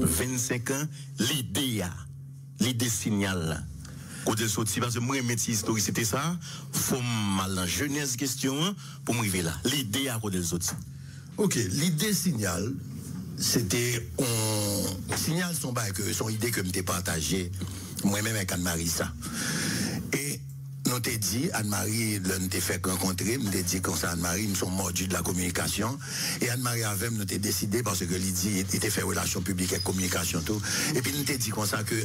25 ans, l'idée signal. Côté sorti, parce que moi, métier historique, c'était ça. Faut mal en jeunesse question pour m'arriver là. L'idée à côté sorti. Ok, l'idée signal, c'était signal son idée que m'était partagée moi-même avec Anne-Marie ça. Et nous t'ai dit, Anne-Marie, nous t'ai fait rencontrer, nous t'ai dit comme ça, Anne-Marie, nous sommes mordus de la communication. Et Anne-Marie avait, nous t'ai décidé, parce que Lydie était fait relations publiques et communication tout. Et puis nous t'ai dit comme ça que,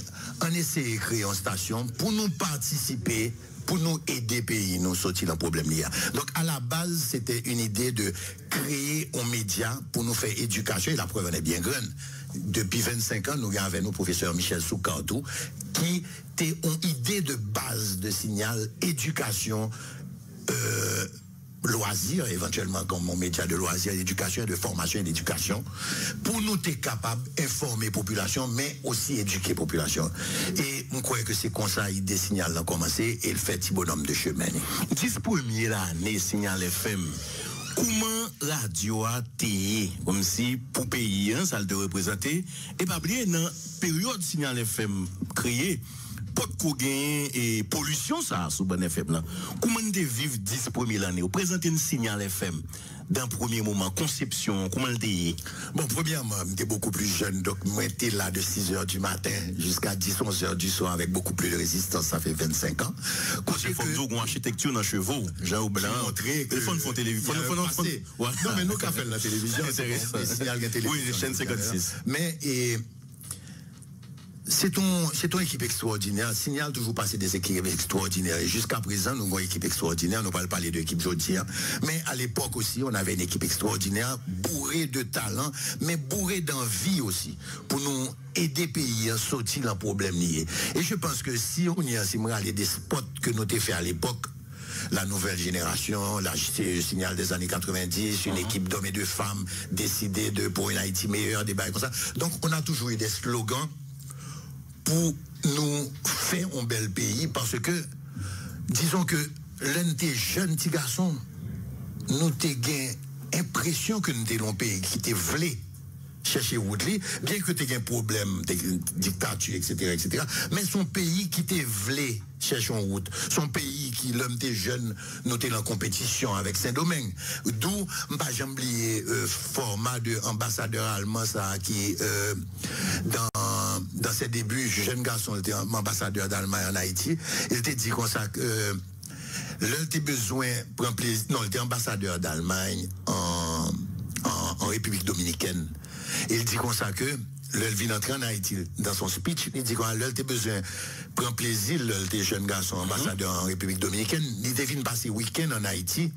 on essaie de créer une station pour nous participer, pour nous aider pays, nous sortir dans le problème là. Donc, à la base, c'était une idée de créer un média pour nous faire éducation, et la preuve en est bien grande. Depuis 25 ans, nous avons avec nous professeur Michel Soukartou, qui était une idée de base de signal, éducation, loisirs, éventuellement comme mon média de loisirs, d'éducation, de formation et d'éducation, pour nous être capables d'informer population, mais aussi éduquer population. Et on croit que c'est comme ça, l'idée signal a commencé, et le fait petit bonhomme de chemin. 10 premières années, Signal FM. Comment radio a été comme si pour pays ça le représenter et pas oublier dans période Signal FM créé pas de gain et pollution ça sous Bon FM là. Comment de vivre 10 premières années ou présenter un Signal FM dans premier moment conception comment le bon premièrement j'étais beaucoup plus jeune donc moi j'étais là de 6h du matin jusqu'à 10-11h du soir avec beaucoup plus de résistance ça fait 25 ans quand il faut dire qu'on architecture dans chevaux Jean ou blanc montrer que font télévision non mais nous qu'a fait la télévision oui les chaînes 56 mais c'est ton équipe extraordinaire. Signal toujours passé des équipes extraordinaires. Et jusqu'à présent, nous avons une équipe extraordinaire. Nous ne parlons pas de l'équipe aujourd'hui. Mais à l'époque aussi, on avait une équipe extraordinaire, bourrée de talent, mais bourrée d'envie aussi, pour nous aider pays à sortir d'un problème lié. Et je pense que si on y a des spots que nous avons fait à l'époque, la nouvelle génération, le signal des années 90, une équipe d'hommes et de femmes décidée pour une Haïti meilleure, des bails comme ça. Donc, on a toujours eu des slogans pour nous faire un bel pays parce que, disons que l'un des jeunes petits garçons, nous t'ai impression que nous t'es un pays qui t'est voulu chercher Woodley, bien que t'aies un problème de dictature, etc., mais son pays qui t'est voulu chercher en route, son pays qui l'homme des jeunes, nous t'es en compétition avec Saint-Domingue. D'où, pas jamais oublié format de ambassadeur allemand, ça, qui, dans ses débuts, jeune garçon était ambassadeur d'Allemagne en Haïti, il était dit comme ça que, l'un était besoin, pour un plaisir, non, il était ambassadeur d'Allemagne en République dominicaine. Il dit comme ça que, l'œil vient entrer en Haïti, dans son speech, il dit qu'on a l'œil besoin, prend plaisir, l'œil jeune garçon ambassadeur en République dominicaine, il devine passer week-end en Haïti,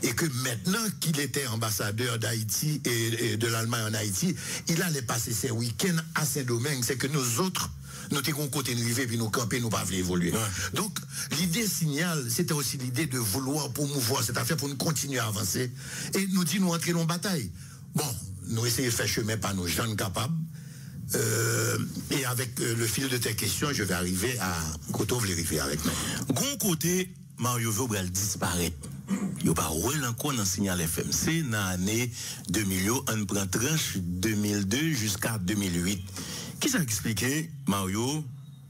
et que maintenant qu'il était ambassadeur d'Haïti et de l'Allemagne en Haïti, il allait passer ses week-ends à Saint-Domingue, c'est que nous autres, nous étions côté de river, puis nous camper, nous pas évoluer. Ouais. Donc, l'idée signal, c'était aussi l'idée de vouloir promouvoir cette affaire pour nous continuer à avancer, et nous dit nous entrer dans la bataille. Bon, nous essayons de faire chemin par nos jeunes capables. Et avec le fil de tes questions, je vais arriver à Koto vérifier avec nous. Gon côté, Mario Vobral disparaît. Il n'y a pas encore dans Signal FM. C'est dans l'année 2000, on prend tranche 2002 jusqu'à 2008. Qui ça explique, Mario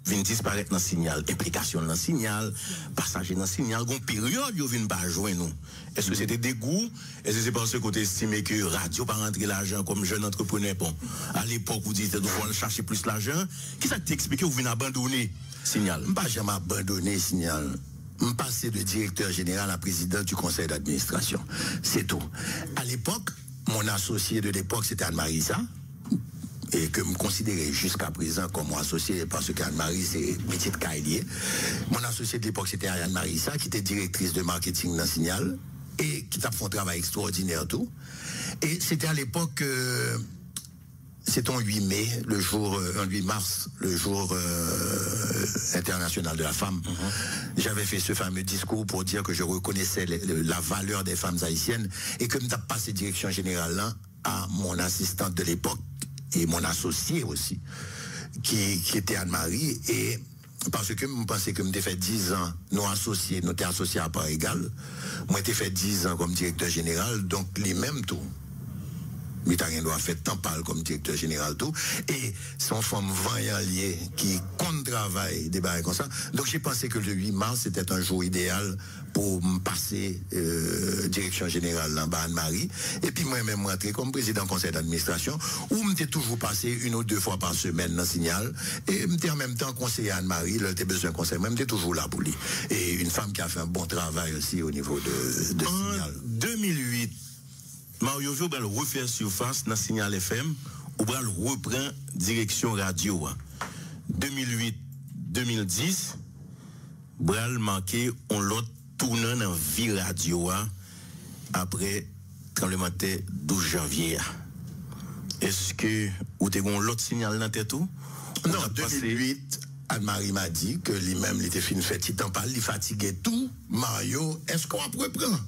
vient disparaître dans le signal, implication dans le signal, passager dans le signal, une période, il vient pas joindre nous. Est-ce que c'était dégoût? Est-ce que c'est parce que vous estimez que radio pas rentrer l'argent comme jeune entrepreneur? Bon, à l'époque, vous dites, vous allez chercher plus l'argent. Qui ça t'explique que vous venez abandonner signal? Je ne pas jamais abandonner signal. Je passé de directeur général à président du conseil d'administration. C'est tout. À l'époque, mon associé de l'époque, c'était Anne-Marie ça. Et que me considérais jusqu'à présent comme mon associé parce qu'Anne-Marie c'est petite caïlier. Mon associé de l'époque c'était Anne Marissa qui était directrice de marketing dans Signal et qui t'a fait un travail extraordinaire tout. Et c'était à l'époque c'est un 8 mai, le jour, un 8 mars, le jour international de la femme. J'avais fait ce fameux discours pour dire que je reconnaissais la valeur des femmes haïtiennes et que je n'ai passé direction générale là à mon assistante de l'époque et mon associé aussi, qui était Anne-Marie, et parce que je pensais que je fait 10 ans, nous associés à part égale, moi j'ai fait 10 ans comme directeur général, donc les mêmes tout. Mitterrand doit faire tant parle comme directeur général tout. Et son femme vaillant lié qui compte travail des barres comme ça. Donc j'ai pensé que le 8 mars c'était un jour idéal pour me passer direction générale là bas Anne-Marie. Et puis moi-même rentrer comme président conseil d'administration où m'étais toujours passé 1 ou 2 fois par semaine dans Signal. Et m'étais en même temps conseiller Anne-Marie, là t'es besoin de conseil, moi m'étais toujours là pour lui. Et une femme qui a fait un bon travail aussi au niveau de Signal. 2008, Mario Vio va refaire surface dans Signal FM ou va reprendre direction radio. 2008-2010, Bral marqué on l'autre tournant dans vie radio après tremblement de terre 12 janvier. Est-ce que vous avez l'autre signal dans tête tout? Non, 2008, Anne-Marie m'a dit que lui-même il était fin fait titan pas, il fatiguait tout. Mario, est-ce qu'on reprend?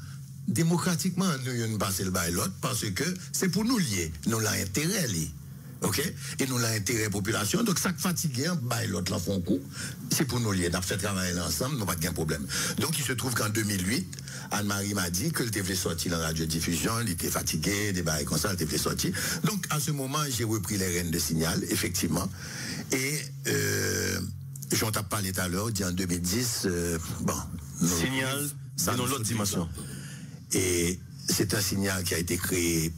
Démocratiquement, nous ne passer le bail l'autre parce que c'est pour nous lier. Nous l'avons intérêt lié. OK? Et nous l'avons intérêt population. Donc, ça fatigué, bail l'autre là font coup. C'est pour nous lier. Nous avons fait travailler ensemble, nous pas de problème. Donc, il se trouve qu'en 2008, Anne-Marie m'a dit que le devait sortir en radiodiffusion, il était fatigué, des bails comme ça, il devait sortir. Donc, à ce moment, j'ai repris les rênes de Signal, effectivement. Et, j'en t'ai parlé tout à l'heure, dit en 2010, Signal, c'est dans l'autre dimension. Et c'est un signal qui a été créé,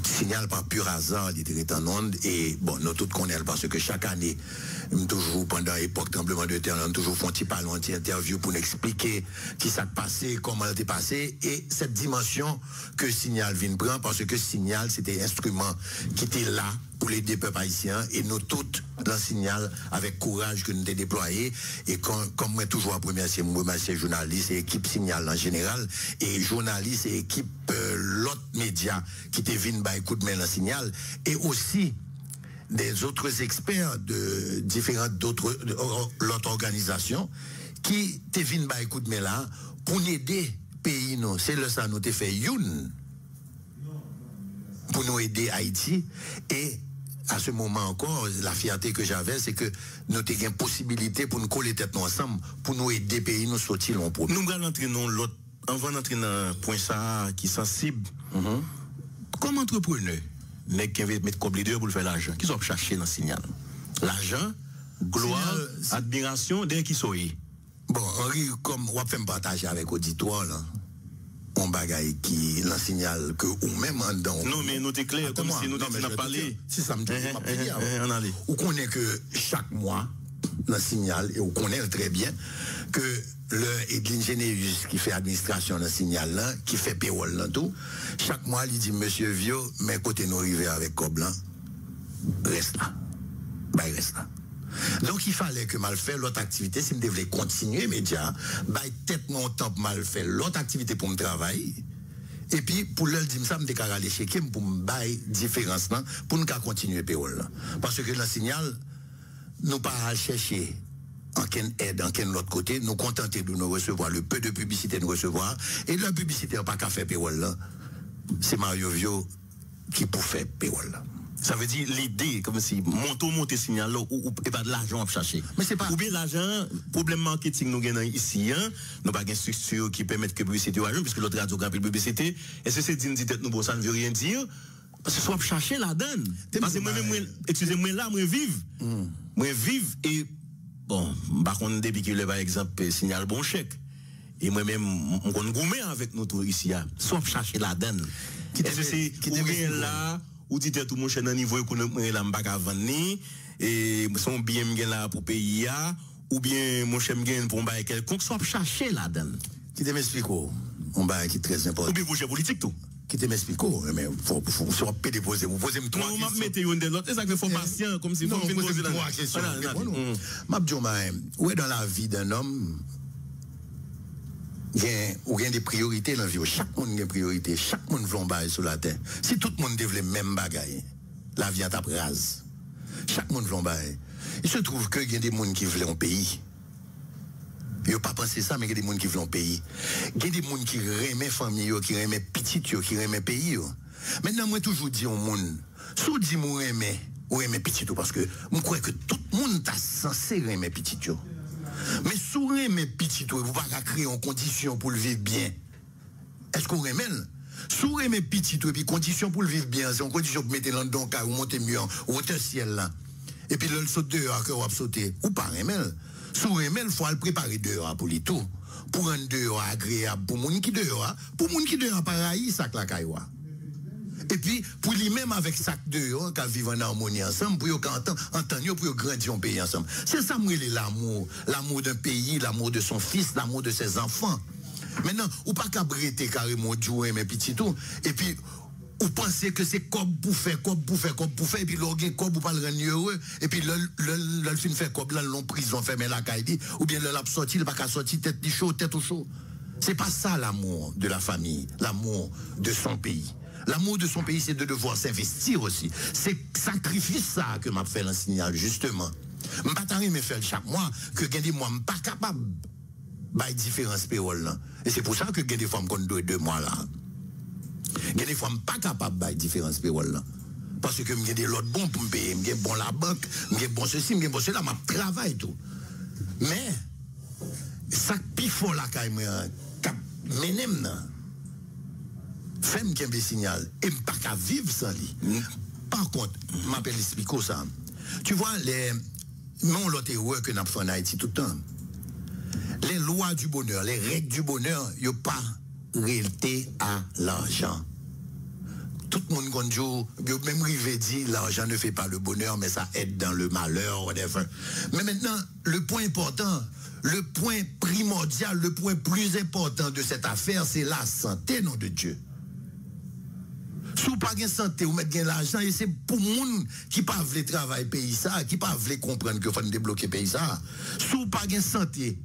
signal par pur hasard, il était en onde, et bon, nous tous connaissons parce que chaque année, toujours pendant l'époque tremblement de terre, on toujours font un petit parlant, une interview pour nous expliquer qui s'est passé, comment il était passé, et cette dimension que Signal vient prendre, parce que Signal, c'était un instrument qui était là pour les deux peuples haïtiens, et nous toutes, dans Signal, avec courage que nous avons déployé, et comme moi toujours à première, c'est moi, c'est journaliste et équipe Signal en général, et journaliste et équipe l'autre média qui te viennent bah coup de main dans Signal, et aussi des autres experts de différentes l'autre organisation qui te viennent bah coup de main là pour aider pays nous. C'est le ça nous te fait youn pour nous aider Haïti. Et à ce moment encore, la fierté que j'avais, c'est que nous avons une possibilité pour nous coller tête ensemble, pour nous aider pays nous sortir l'on pour nous allons entrer dans l'autre, avant d'entrer dans un point ça qui est sensible. Comme entrepreneur, les qui veulent mettre comme leader pour faire l'argent, qui sont chercher dans le signal. L'argent, gloire, admiration, dès qu'ils sont. Bon, Henri, comme on fait partager avec l'auditoire, là, on bagaille qui le signal que ou même en dedans. Non, mais nous t'es clair, comme si nous t'avons parlé. Si ça me dit, on allait. Ou connaît que chaque mois, le signal, et on connaît très bien que le Edline Généus qui fait administration dans le signal là, qui fait payroll là tout, chaque mois il dit monsieur Vio, mais côté nous arriver avec Coblan, reste là. Bah il reste là. Donc il fallait que mal faire l'autre activité, si je devais continuer média, bah tête mon temps mal faire l'autre activité pour me travailler. Et puis pour le dire ça me déclarer les chèques pour me bailler différence là pour nous continuer payroll là. Parce que le signal nous pas chercher en quelle aide, en quel autre côté, nous contenter de nous recevoir le peu de publicité nous recevoir, et la publicité n'a pas qu'à faire payroll là. C'est Mario Vio qui pour faire payroll là. Ça veut dire l'idée, comme si monter signal là, ou pas de l'argent à chercher. Mais c'est pas. Ou bien l'argent, problème marketing nous gagnons ici, nous pas une structure qui permet que publicité ou argent, puisque l'autre radio grand publicité, est-ce que c'est dit tête nous, bon, ça ne veut rien dire? Parce que soit chercher la donne. Parce que moi-même, excusez-moi là, moi vive et bon, par contre, depuis qu'il par exemple, signal bon chèque. Et moi-même, on gourmet avec nous tous ici. Soit chercher la donne. Est-ce que c'est ou bien là, ou dit tout mon cher dans niveau économique, là, m'baka vendre, et son bien m'gain là pour payer, ou bien mon cher m'gain pour m'bailler quelconque, soit chercher la donne. Qui te m'explique, on baille qui est très important. Ou bien pour cher politique tout. Qui te m'explique, mais faut soit déposer, vous posez trois questions. Non, mettez une de l'autre, c'est ça que faut patient, comme si vous me posez trois questions. Où est dans la vie d'un homme, il y a des priorités dans la vie. Chaque monde a des priorités, chaque monde veut un bail sur la terre. Si tout le monde développe le même bagaille, la vie est à rase. Chaque monde veut un bail. Il se trouve qu'il y a des gens qui veulent un pays. Il n'y a pas pensé ça, mais il y a des gens qui veulent un pays. Il y a des gens qui aiment famille, qui aiment petit, qui aiment pays. Maintenant, moi, toujours dis au monde, si vous dites que vous aimez petit, parce que je crois que tout le monde est censé aimer petit. Mais si vous aimez petit, vous ne pouvez pas créer une condition pour le vivre bien. Est-ce que vous aimez? Sourire mes petits, et puis conditions pour le vivre bien, c'est une condition pour mettre dans le don, ou monter mieux, ou monter ciel là. Et puis le saute dehors, que vous avez sauté. Ou pas, Remel. Sourire, il faut le préparer dehors pour les tout. Pour un dehors agréable, pour moun qui dehors, pour moun qui dehors, pareil, ça la cailloua. Et puis, pour lui-même avec ça dehors, qu'à vivre en harmonie ensemble, pour qu'ils entendent, pour grandir un pays ensemble. C'est ça, moi, l'amour. L'amour d'un pays, l'amour de son fils, l'amour de ses enfants. Maintenant, ou pas qu'à brêter carrément jouer mes petits tout. Et puis, ou pensez que c'est comme pour faire, et puis l'on gagne comme pour pas le rendre heureux, et puis le film fait comme là, l'on prison, fermer la caille, ou bien le l'a sorti, il va qu'à sortir tête chaud, tête au chaud. C'est pas ça l'amour de la famille, l'amour de son pays. L'amour de son pays, c'est de devoir s'investir aussi. C'est sacrifice ça que m'a fait le signal, justement. Je me faire chaque mois que des mois, je suis pas capable de différence payroll là. Et c'est pour ça que des femmes qu'on doit 2 mois là. Des fois, je suis pas capable de différence payroll là. Parce que j'ai des lots bons pour me payer, j'ai bon la banque, j'ai bon ceci, j'ai bon cela, je travaille tout. Mais, ça qui faut là, quand même, femme qui a des signal et pas qu'à vivre sans lui. Par contre, je m'appelle expliquer ça. Tu vois, non, l'autre erreur que nous avons fait en Haïti tout le temps. Les lois du bonheur, les règles du bonheur, il n'y a pas réalité à l'argent. Tout le monde, quand je même rivé dit, l'argent ne fait pas le bonheur, mais ça aide dans le malheur, whatever. Mais maintenant, le point important, le point primordial, le point plus important de cette affaire, c'est la santé, nom de Dieu. Si vous n'avez pas de santé, vous mettez de l'argent, et c'est pour les gens qui ne peuvent pas travailler pays ça, qui ne peuvent pas comprendre qu'il faut débloquer pays ça. Si vous n'avez pas de santé,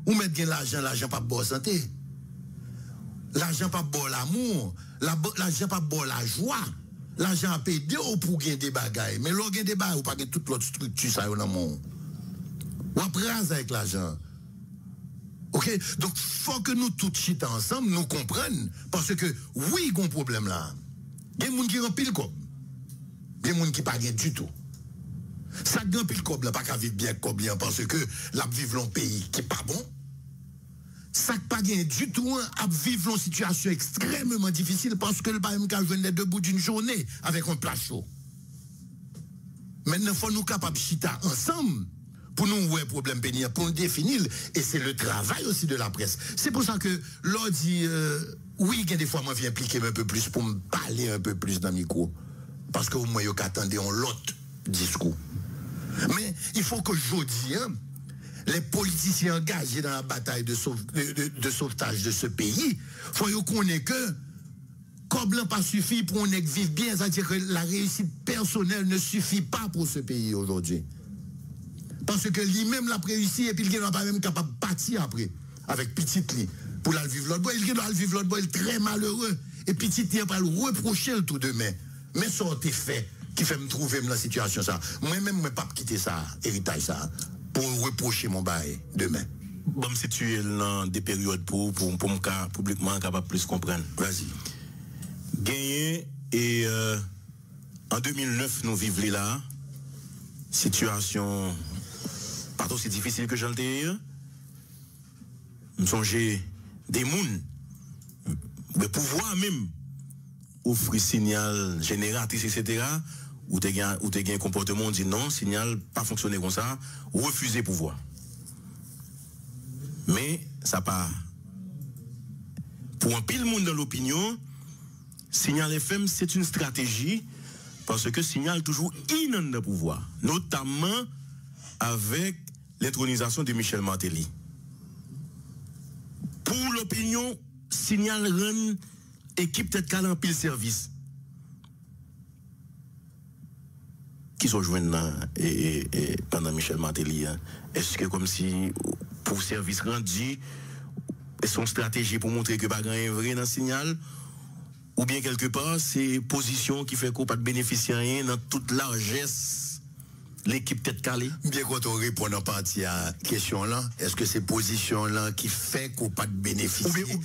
vous mettez de l'argent, l'argent pas de santé. L'argent pas bon l'amour, l'argent pas bon la joie. L'argent a payé pour gagner des bagailles. Mais l'on gagne des bagailles, ou pas gagner toute l'autre structure ça dans le monde. Ou après avec l'argent. OK? Donc, il faut que nous tous chita ensemble, nous comprenions. Parce que, oui, il y a un problème là. Il y a des gens qui remplit le cob. Il y a des gens qui ne pas du tout. Ça remplit le cob là, pas qu'à vivre bien cob parce que la vivre dans un pays qui n'est pas bon. Ça n'a pas bien du tout à vivre dans une situation extrêmement difficile parce que le bail qu'à venir debout d'une journée avec un plat chaud. Maintenant, il faut nous capables de chita ensemble pour nous voir problème pénible, pour nous définir. Et c'est le travail aussi de la presse. C'est pour ça que l'on dit, oui, des fois, moi, je viens impliquer un peu plus pour me parler un peu plus dans le micro. Parce que moi, je attendais un autre discours. Mais il faut que je dise, les politiciens engagés dans la bataille de sauvetage de ce pays, il faut qu'on ait que, comme l'on pas suffit pour qu'on vive bien, c'est-à-dire que la réussite personnelle ne suffit pas pour ce pays aujourd'hui. Parce que lui-même l'a réussi et puis il n'est pas même capable de partir après, avec petit lit, pour la vivre l'autre bois. Il doit vivre l'autre bois, il est très malheureux. Et petit lit, il va le reprocher le tout demain. Mais ça a été fait, qui fait me trouver dans la situation ça. Moi-même, je ne vais pas quitter ça, héritage ça, pour reprocher mon bail demain. Bon, me situer dans des périodes pour me publiquement capable plus comprendre. Vas-y. Gagné et en 2009 nous vivons là. Situation pas aussi difficile que j'en ai. Me songer des mouns le pouvoir même offrir signal génératrice etc. ou tu as un comportement on dit non, signal pas fonctionner comme ça, refuser pouvoir. Mais ça pas pour un pile monde dans l'opinion, Signal FM c'est une stratégie parce que Signal toujours inonde de pouvoir, notamment avec l'intronisation de Michel Martelly. Pour l'opinion, Signal rend équipe tête qu'à pile service. Qui sont joints pendant Michel Martelly. Est-ce que comme si pour service rendu, son stratégie pour montrer que pas grand vrai dans Signal, ou bien quelque part c'est position qui fait qu'on pas de bénéficier rien dans toute largesse l'équipe tête calée. Bien quand on répond en partie à la question là, est-ce que c'est position là qui fait qu'on pas de bénéficier ou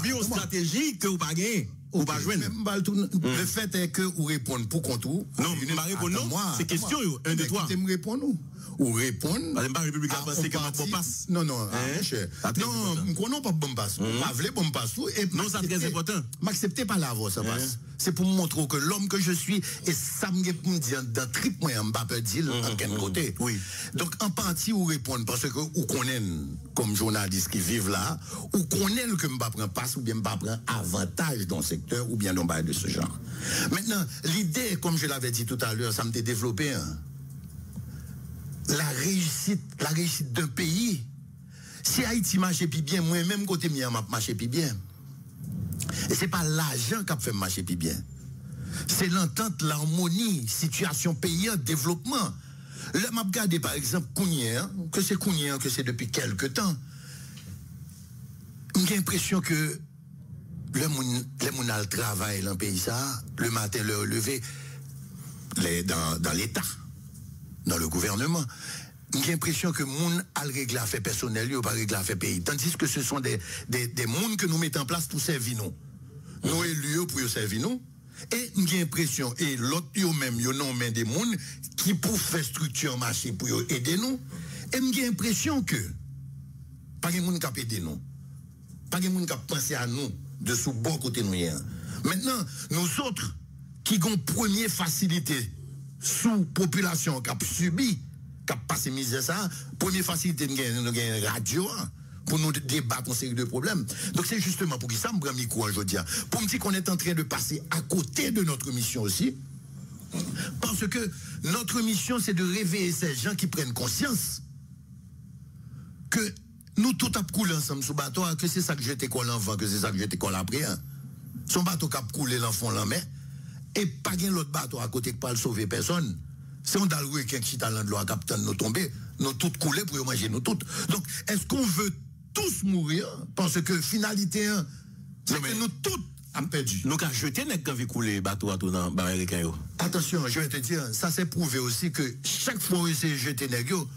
bien une stratégie que vous pas gagner ou pas joindre. Le fait est que vous répondez pour contre vous. Non, je ne réponds non, c'est question 1 2 3. Me répondre nous. ou répondre. Pas République a pensé que bon passe. Non, non, non, nous pas bon passe. Pas voulez bon passe. Non, ça très important. M'acceptez pas la voix, ça passe. C'est pour montrer que l'homme que je suis, et ça me dire dans trip, moi, on pas peut dire en quel côté. Oui. Donc, en partie, ou répondre, parce que, ou connaît, comme journaliste qui vivent là, ou connaît que je ne pas prendre passe, ou bien je ne pas prendre avantage dans le secteur, ou bien dans le de ce genre. Maintenant, l'idée, comme je l'avais dit tout à l'heure, ça me t'est développé, hein. La réussite d'un pays, si Haïti marche plus bien, moi-même côté mien, marche plus bien. Et c'est pas l'argent qui a fait marcher plus bien. C'est l'entente, l'harmonie, situation pays, développement. Là, m'a regardé par exemple Kounien, que c'est depuis quelque temps. J'ai l'impression que le monde a le travail dans le pays, ça, le matin, le lever, dans l'État, dans le gouvernement. J'ai l'impression que moun a le règle à faire personnel, ou pas règle à faire pays. Tandis que ce sont des mouns que nous mettons en place pour servir nous. Nous élus pour servir nous. Et j'ai l'impression, et l'autre, yo même, yo non, mais des mouns qui pour faire structure marché pour aider nous. Et j'ai l'impression que, pas de moun qui peut aider nous. Pas de moun qui penser à nous, de sous bon côté nous. Maintenant, nous autres, qui avons première facilité sous population qui a subi, qui a passé misère ça, première facilité nous avons radio pour nous débattre une série de problèmes. Donc c'est justement pour ça que je prends micro aujourd'hui. Pour me dire qu'on est en train de passer à côté de notre mission aussi. Parce que notre mission, c'est de réveiller ces gens qui prennent conscience que nous tout a coulé ensemble sous bateau, que c'est ça que j'étais collé avant, que c'est ça que j'étais collé après. Son bateau qui a coulé l'enfant la mer. Et pas de l'autre bateau à côté qui ne peut sauver personne. Si on a le week-end qui talent de l'eau à capitaine nous tomber, nous tous couler pour manger nous toutes. Donc, est-ce qu'on veut tous mourir? Parce que finalité, c'est que nous tous avons perdu. Nous avons jeté quand on couler bateau à tout dans l'américain. Attention, je vais te dire, ça c'est prouvé aussi que chaque fois que c'est jeté nègres,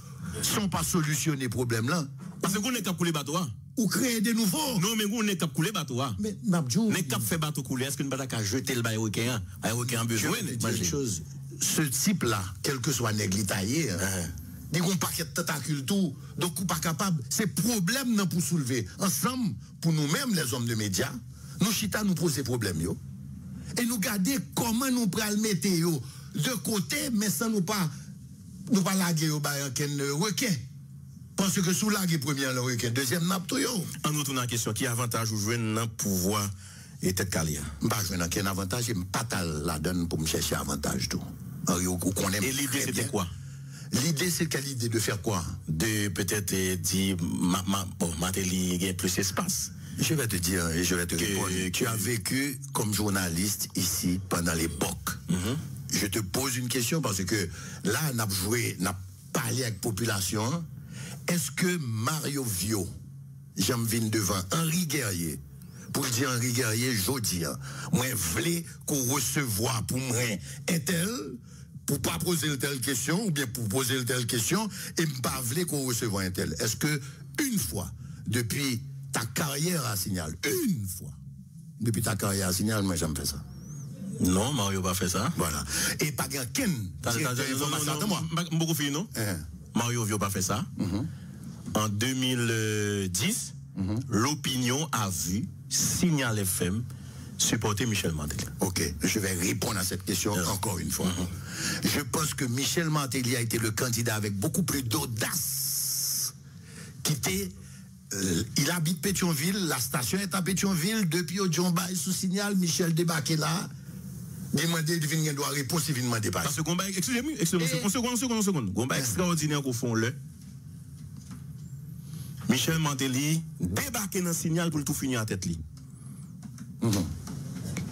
sont pas solutionner problème là. Parce qu'on est qu'à couler bateau. Ou créer des nouveaux. Non, mais on est qu'à couler bateau. Mais Nabdjou. On est qu'à faire bateau couler. Est-ce qu'on ne peut pas jeter le américain? Américain besoin. Une chose. Ce type-là, quel que soit nègre taillé, ils n'ont pas de tentacule tout, donc ils pas capable. C'est problème non pour soulever. Ensemble, pour nous-mêmes, les hommes de médias, nous chita nous poser problème yo. Et nous garder comment nous pral mettre yo de côté, mais sans nous pas laguer au requin. Parce que sous laguer première le requin, deuxième n'a pas yo. En retournant à la question, qui avantage ou jouer dans pouvoir et tête calia? Bah jouer dans quel avantage, je pas la donne pour me chercher avantage tout. Et l'idée c'était quoi? L'idée c'est quelle idée de faire quoi? De peut-être dire Matéli gagne plus d'espace. Je vais te dire et je vais te répondre. Tu as vécu comme journaliste ici pendant l'époque. Je te pose une question parce que là, on a parlé avec la population. Est-ce que Mario Vio, j'en viens devant Henri Guerrier, pour dire Henri Guerrier, je dis, moi, je voulais qu'on recevoir pour moi un tel, pour pas poser telle question, ou bien pour poser telle question, et pas voulais qu'on recevoir un tel. Est-ce que une fois, depuis ta carrière à Signal, une fois, depuis ta carrière à Signal, moi, j'aime faire ça? Non, Mario n'a pas fait ça. Voilà. Et pas quelqu'un. Beaucoup fini, non? Mario n'a pas fait ça. En 2010, l'opinion a vu Signal FM supporter Michel Martelly. Ok, je vais répondre à cette question encore une fois. Je pense que Michel Martelly a été le candidat avec beaucoup plus d'audace. Il habite Pétionville, la station est à Pétionville, depuis au John Bay sous Signal, Michel débarqué là. Demandez de venir doit répondre si vous demandez pas. Parce que combat, excusez-moi, une seconde. Combat extraordinaire qu'on font là. Michel Martelly débarqué dans le Signal pour tout finir à tête li.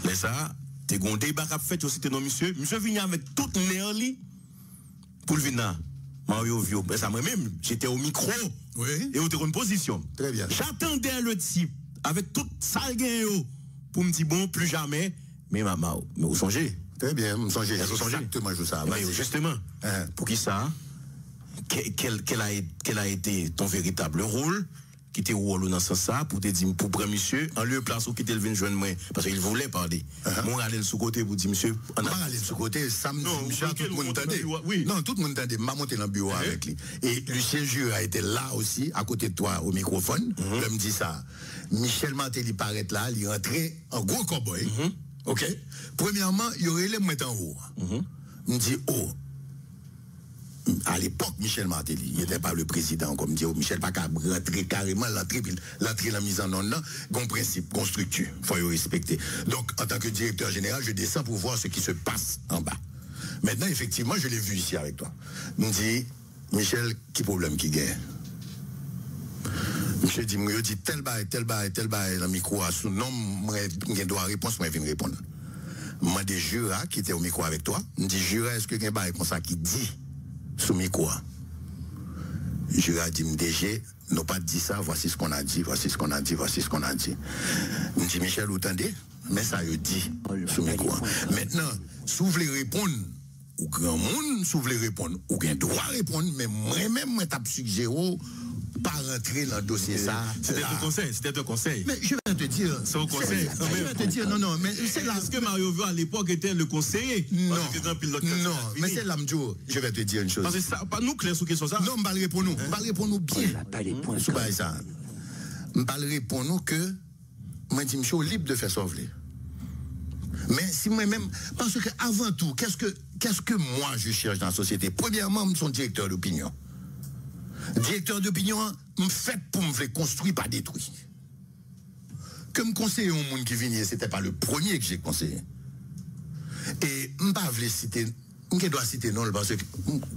Mais ça, t'es gon débat qu'a fait aussi non monsieur vient avec toute nerf li pour le venir. Mario Vio, mais ça moi-même, j'étais au micro. Oui. Et on était en position. Très bien. J'attendais le type avec toute ça pour me dire bon plus jamais. Mais maman, mais vous songez? Très bien, vous songez. Exactement, je sais. Justement, pour qui ça? Quel a été ton véritable rôle qui était rôle dans ce sens ça pour te dire pour prendre monsieur en lieu place où qui était le joindre moi parce qu'il voulait parler. Moi aller sous côté pour dire monsieur on va aller sous côté samedi monsieur tout le monde entendait. Oui. Non, tout le monde entendait, m'a monté dans le bureau avec lui. Et Lucien Jure a été là aussi à côté de toi au microphone. Il me dit ça. Michel Martelly paraît là, il rentrait en gros cowboy. OK? Premièrement, il y aurait les mettre en haut. Il me dit oh à l'époque, Michel Martelly, il n'était pas le président, comme dit, Michel pas qu'à rentrer carrément, l'entrée, la mise en onde, un principe, une structure, il faut le respecter. Donc, en tant que directeur général, je descends pour voir ce qui se passe en bas. Maintenant, effectivement, je l'ai vu ici avec toi. Il me dit, Michel, qui problème qui gagne? Michel dit, moi, je dis tel bail, le micro à son nom, moi, je dois répondre, moi, je viens répondre. Moi, des Jura qui était au micro avec toi, me dit, Jura, est-ce que il y a un bail comme ça qui dit sous micro? Jura dit, MDG, non pas dit ça, voici ce qu'on a dit, voici ce qu'on a dit. Me dit, Michel, vous entendez? Mais ça, il dit sous micro. Maintenant, si vous voulez répondre, ou grand monde, si vous voulez répondre, ou bien droit répondre, mais moi-même, je t'ai suggéré pas rentrer dans le dossier ça. C'était un conseil. Mais je vais te dire. C'est un conseil. Je vais te dire, non, mais c'est là. Est-ce que Mario Vio à l'époque était le conseiller? Non, mais c'est l'amdjo. Je vais te dire une chose. Parce que ça, pas nous clair sur question ça. Non, je vais répondre nous. Je vais répondre bien. Je vais répondre nous que moi, je suis libre de faire sauver. Mais si moi-même, parce que avant tout, qu'est-ce que moi je cherche dans la société? Premièrement, je suis directeur d'opinion. Directeur d'opinion, me fait pour me faire construire, pas détruire. Comme conseiller au monde qui vient, c'était pas le premier que j'ai conseillé. Et je ne vais pas citer, je dois citer non, parce que,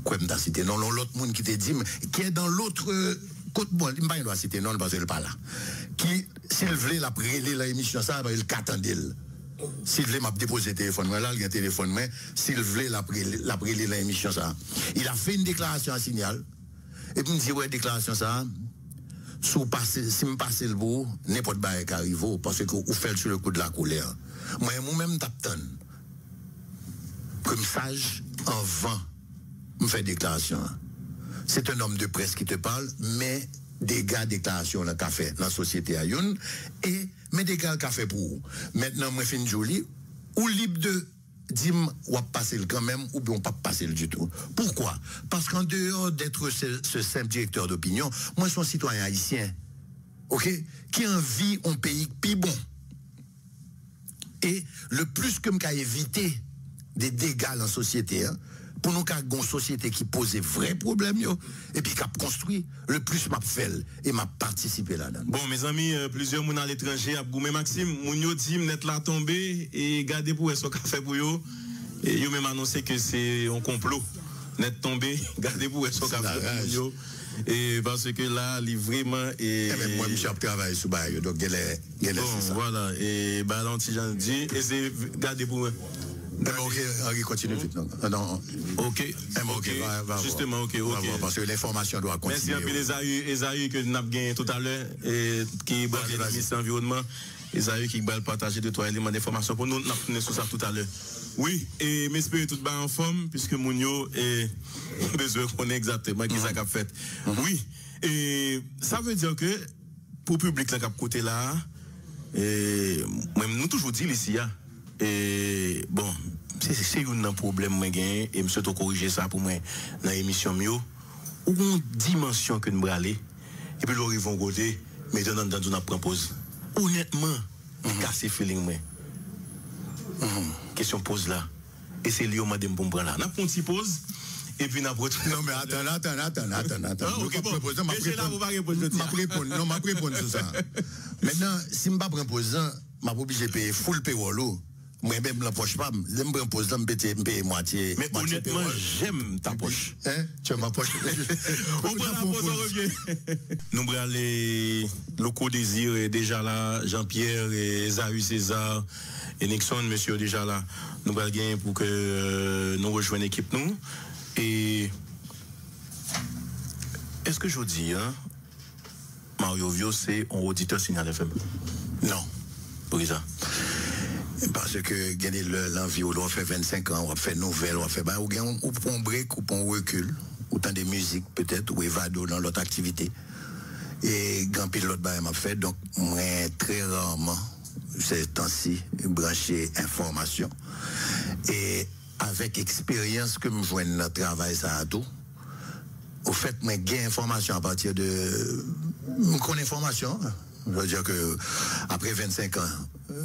quoi je dois citer non, l'autre monde qui te dit, qui est dans l'autre côté, bon, je ne dois citer non, parce qu'il n'est pas là. Qui, s'il voulait la préler l'émission, ça, il qu'attendait. S'il voulait m'a déposer le téléphone, là, il y a un téléphone, mais s'il voulait la préler l'émission, ça, il a fait une déclaration à Signal. Et puis, il me dit, ouais, déclaration ça, si je passe le bout, n'importe quoi qui arrive, parce que vous faites sur le coup de la colère. Moi-même, t'attends. Comme sage, en vain, me fait déclaration. C'est un homme de presse qui te parle, mais des gars déclaration dans café dans la société à Youn, et mais des gars café pour vous. Maintenant, moi, fin joli, ou libre de dire, on va passer le quand même, ou bien on ne va pas passer le du tout. Pourquoi? Parce qu'en dehors d'être ce simple directeur d'opinion, moi, je suis un citoyen haïtien, ok, qui envie un pays plus bon. Et le plus que je éviter des dégâts dans la société, hein, pour nous avons une société qui pose des vrais problèmes, et puis qui a construit, le plus m'a fait et m'a participé là-dedans. Bon, mes amis, plusieurs moun à l'étranger, à goumé Maxime, moun yo dit net la tombé, et gardez pour ce café pour yo, et yo même annoncé que c'est un complot. Net tombé, gardez pour ce café pour yo. Et parce que là, il vraiment. Et même moi, je travaille sur Bayo, donc il est bon, voilà, et bah, l'antijan dit, et c'est gardez pour ok, Henri, continue vite. Non. Ok, va justement, ok. Parce que l'information doit continuer. Merci un peu Esaü que nous avons gagné tout à l'heure, qui est le ministre de l'Environnement. Esaü qui va partager de toi éléments d'information pour nous. Nous avons sur ça tout à l'heure. Oui, et m'espérer tout bas en forme, puisque Mounio est besoin qu'on ait exactement qui ça qu'a fait. Oui, et ça veut dire que pour le public qui a côté là, nous toujours dit ici, et bon, c'est un problème moi gagne et monsieur to corriger ça pour moi dans l'émission mio ou une dimension que nous aller et puis ils vont côté mais dans nous prend pause. Honnêtement, casser feeling moi. Question pause là. Et c'est lui madame pour me prendre là. N'a prend une pause et puis n'a retourner. Non mais attends. OK bon. M'a répondre sur ça. Maintenant, si me pas prendre pause, m'a obligé payer full payroll. Moi-même, je ne poche pas, je me pose là, je paye moitié. Mais honnêtement, j'aime ta poche. Hein? Tu aimes ma poche? On prend la pause, on revient. Nous avons les locaux Désir déjà là, Jean-Pierre, Esaü César et Nixon, monsieur déjà là. Nous allons gagner pour que nous rejoignions l'équipe nous. Et est-ce que je vous dis, hein, Mario Vio, c'est un auditeur Signal FM? Non. Pour ça? Parce que gagner l'envie, on fait 25 ans, on fait nouvelle, on fait ou prend break, ou prend recul, autant de musique peut-être, ou évado dans l'autre activité. Et grand pilote m'a fait, donc moi très rarement, ces temps-ci, branché information. Et avec expérience que je joigne dans le travail, ça a tout. Au fait, moi j'ai information à partir de... Je connais information. Je veux dire que après 25 ans,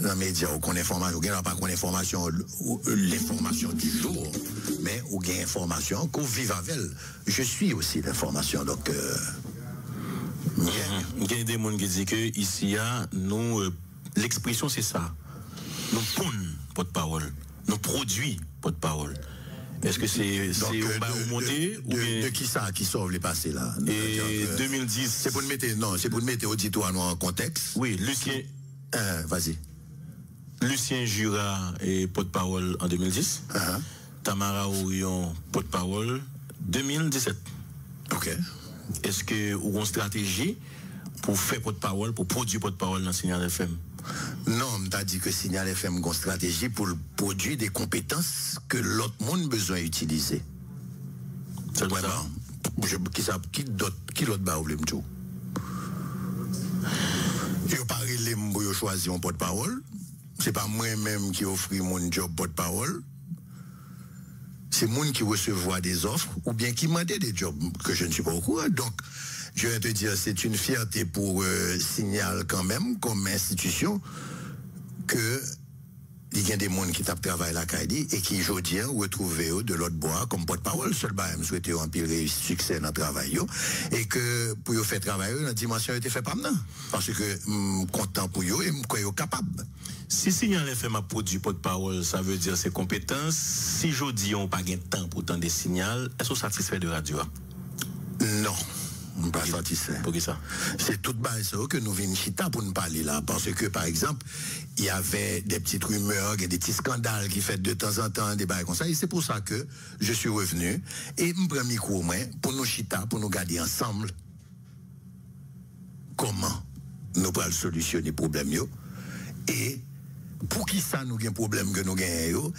dans les médias, on connaît information. On n'a pas information, l'information du jour, mais on gagne information qu'on vive avec elle. Je suis aussi l'information, donc... Il y a des gens qui disent que ici, nous, l'expression c'est ça. Nous prenons porte-parole, nous produisons porte-parole. Est-ce que c'est au bas ou monté ou bien... De qui ça qui sauve les passés là? Et 2010. C'est pour nous mettre, non, c'est pour nous mettre auditoire en contexte. Oui, Lucien. Vas-y. Lucien Jura est porte-parole en 2010. Tamara Orion, porte-parole 2017. Ok. Est-ce que vous avez une stratégie pour faire porte-parole, pour produire porte-parole dans Signal FM? Non, on t'a dit que Signal FM a une stratégie pour produire des compétences que l'autre monde a besoin d'utiliser. C'est vraiment. Qui l'autre bas ou le m'tou? Je parle de choisir un porte-parole. C'est pas moi-même qui offre mon job porte-parole. C'est moi qui recevoir des offres ou bien qui m'a des jobs que je ne suis pas au courant. Donc, je vais te dire, c'est une fierté pour Signal quand même, comme institution, que il y a des gens qui tapent travail la CAIDI et qui, aujourd'hui, retrouvent de l'autre bois comme porte-parole. Seul me souhaiter un pile succès dans le travail. Et que pour eux faire travailler, la dimension a été faite par moi. Parce que je suis content pour eux et je suis capable. Si Signal FM a produit porte-parole, ça veut dire ses compétences. Si aujourd'hui on n'a pas de temps pour tant de signal, est-ce que vous satisfait de radio? Non. Pas satisfait. Pour qui ça? C'est tout bas que nous venons chita pour nous parler là. Parce que, par exemple, il y avait des petites rumeurs, des petits scandales qui fait de temps en temps des bails comme ça. Et c'est pour ça que je suis revenu et je prends micro pour nous chita, pour nous garder ensemble. Comment nous allons solutionner les problèmes et pour qui ça nous avons un problème que nous gagnons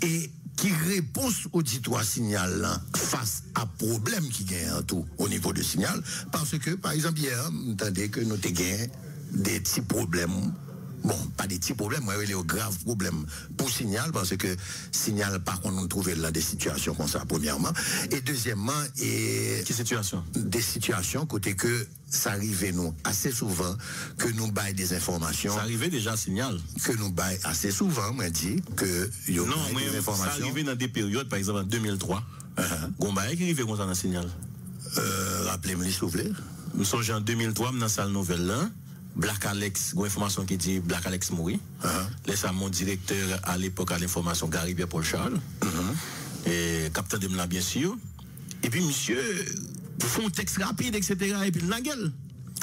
et qui réponse auditoire signal là, face à problème qui gagne tout au niveau du signal parce que par exemple hier vous entendez que nous avons des petits problèmes. Bon, pas des petits problèmes, mais des graves problèmes pour Signal, parce que Signal, par contre, nous trouvons là des situations comme ça, premièrement. Et deuxièmement, Quelle situation? Des situations côté que ça arrivait, nous, assez souvent, que nous baillons des informations. Ça arrivait déjà à Signal? Que nous baillons assez souvent, moi, dit, que y a des informations. Ça arrivait dans des périodes, par exemple, en 2003. Gombaye qui arrivait comme ça dans Signal? Rappelez-moi, s'il vous plaît. Nous sommes en 2003, dans la salle nouvelle là. Black Alex, une information qui dit Black Alex mourit. Laisse à mon directeur à l'époque à l'information, Gary Pierre-Paul Charles. Et capitaine de Mla, bien sûr. Et puis, monsieur, font un texte rapide, etc. Et puis, la gueule.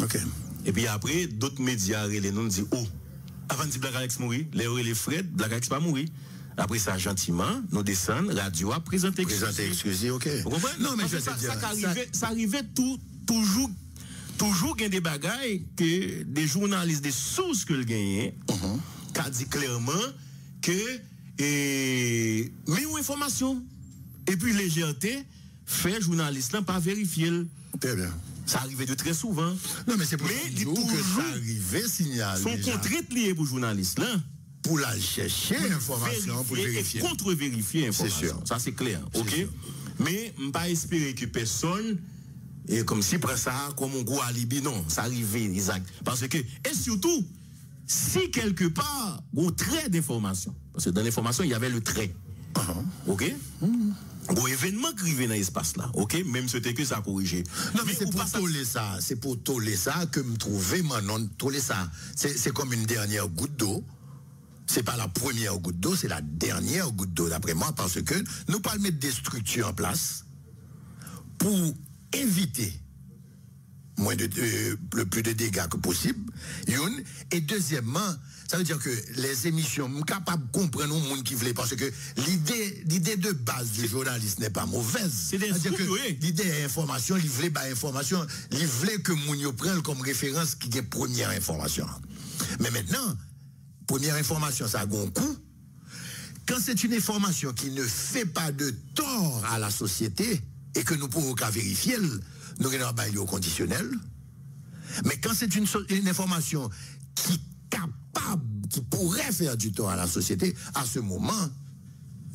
Ok. Et puis après, d'autres médias, les nous disent, oh, avant de dire Black Alex mourit, les Fred, Black Alex pas mourir. Après ça, gentiment, nous descendons, radio a présenté excusez, ok. Vous comprenez? Non, mais je ça, vais te dire. Ça arrivait toujours il y a des bagailles que des journalistes, des sources que le gagnent, qui a dit clairement que mais une information et puis légèreté fait journaliste là pas vérifier. Très bien. Ça arrivait de très souvent. Non mais c'est pour toujours que ça arrivait signal. Son contrainte lié pour journaliste là. Pour la chercher information, pour vérifier. Et contre-vérifier information. C'est sûr. Ça c'est clair. Ok. Sûr. Mais je ne pas espérer que personne et comme si prend ça comme un gros alibi, non, ça arrive exact. Parce que, et surtout, si quelque part, un trait d'information, parce que dans l'information, il y avait le trait. Ok? Un événement qui arrivait dans l'espace là, ok? Même si c'était que ça a corrigé. Non, mais c'est pour toller ça. C'est pour toller ça que me trouver maintenant, toller ça. C'est comme une dernière goutte d'eau. C'est pas la première goutte d'eau, c'est la dernière goutte d'eau, d'après moi, parce que nous pas mettre des structures en place pour éviter le plus de dégâts que possible. Et deuxièmement, ça veut dire que les émissions sont capables de comprendre le monde qui voulait, parce que l'idée de base du journaliste n'est pas mauvaise. C'est-à-dire que l'idée est information, il voulait information, il voulait que moun prenne comme référence qui est première information. Mais maintenant, première information, ça a un coût. Quand c'est une information qui ne fait pas de tort à la société, et que nous pouvons qu'à vérifier, nous avons un bail au conditionnel. Mais quand c'est une information qui est capable, qui pourrait faire du tort à la société, à ce moment,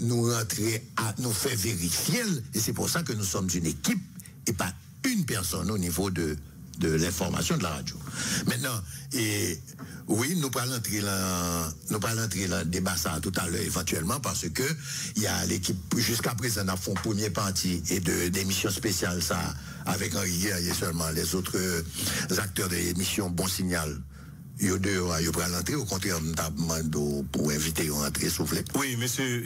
nous fait vérifier, et c'est pour ça que nous sommes une équipe et pas une personne au niveau de l'information de la radio. Maintenant, oui, nous allons entrer dans le débat ça tout à l'heure éventuellement parce que il y a l'équipe jusqu'à présent a fait une première partie et d'émission spéciale ça avec Henri Guerrier seulement. Les autres acteurs de l'émission Bon Signal. Ils pour l'entrée, au contraire, nous demandons pour inviter à entrer souffler. Oui, monsieur,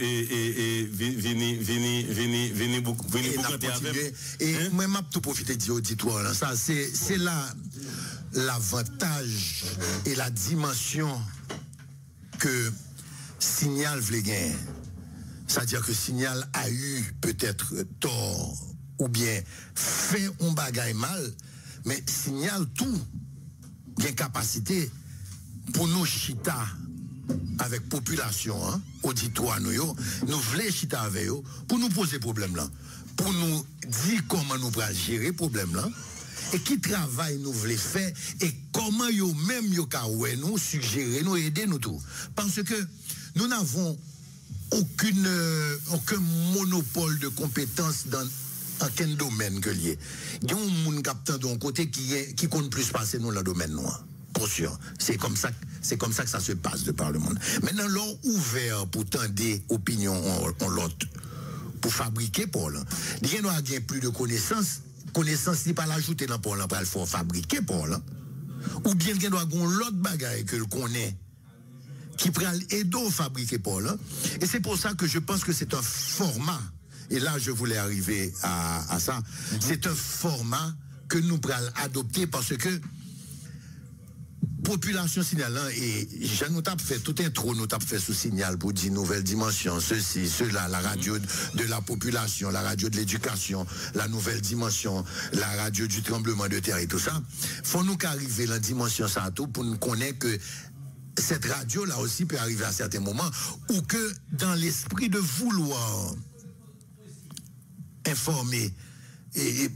venez beaucoup avec. Et moi, je tout profiter de l'auditoire, là. Ça, c'est là l'avantage et la dimension que Signal voulait gagner. C'est-à-dire que Signal a eu peut-être tort ou bien fait un bagage mal, mais Signal tout. Une capacité pour nous chita avec population, hein, auditoire nous voulons chita avec eux pour nous poser problème là, pour nous dire comment nous pourrons gérer problème là et qui travail nous voulons faire et comment yo même yo nous suggérer nous aider nous tout parce que nous n'avons aucun monopole de compétences dans aucun domaine que lié. Il y a un monde captant d'un côté qui compte plus passer nous dans le domaine noir. Pour sûr. C'est comme ça que ça se passe de par le monde. Maintenant, l'on ouvert pour tendre des opinions en l'autre, pour fabriquer Paul. Il y a plus de connaissances. Connaissances, n'est pas l'ajouter dans Paul, il faut fabriquer Paul. Ou bien il y a l'autre bagaille que l'on connaît qui peut aider à fabriquer Paul. Et c'est pour ça que je pense que c'est un format. Et là, je voulais arriver à ça. C'est un format que nous pourrons adopter parce que population signalant et je nous tape fait tout intro, nous tape fait sous signal pour dire nouvelle dimension, ceci, cela, la radio de la population, la radio de l'éducation, la nouvelle dimension, la radio du tremblement de terre et tout ça. Faut nous qu'arriver dans la dimension ça tout pour nous connaître que cette radio là aussi peut arriver à certains moments ou que dans l'esprit de vouloir informer et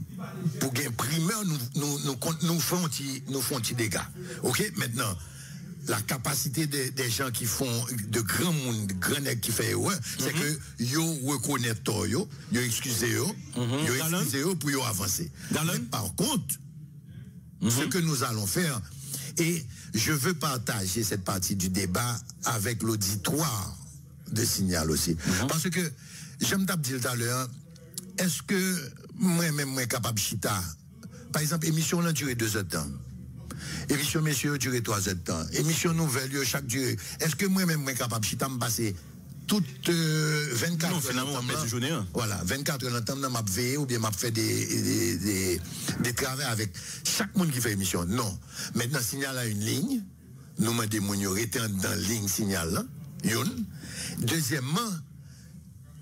pour gagner primeur nous font des dégâts. OK, maintenant la capacité des gens qui font de grands monde grands nèg qui fait c'est que yo reconnaître yo excusez pour yo avancer. Par contre ce que nous allons faire et je veux partager cette partie du débat avec l'auditoire de Signal aussi parce que j'aime dire tout à l'heure. Est-ce que moi-même capable chita? Par exemple, émission là duré 2 heures de temps. Émission messieurs duré 3 heures de temps. Émission nouvelle chaque durée. Est-ce que moi-même capable chita me passer toutes 24 heures de journée? Voilà, 24 heures de temps m'a veillé ou bien m'a fait des travaux avec chaque monde qui fait émission. Non. Maintenant Signal a une ligne. Nous m'a demandé rester dans la ligne Signal là. Deuxièmement,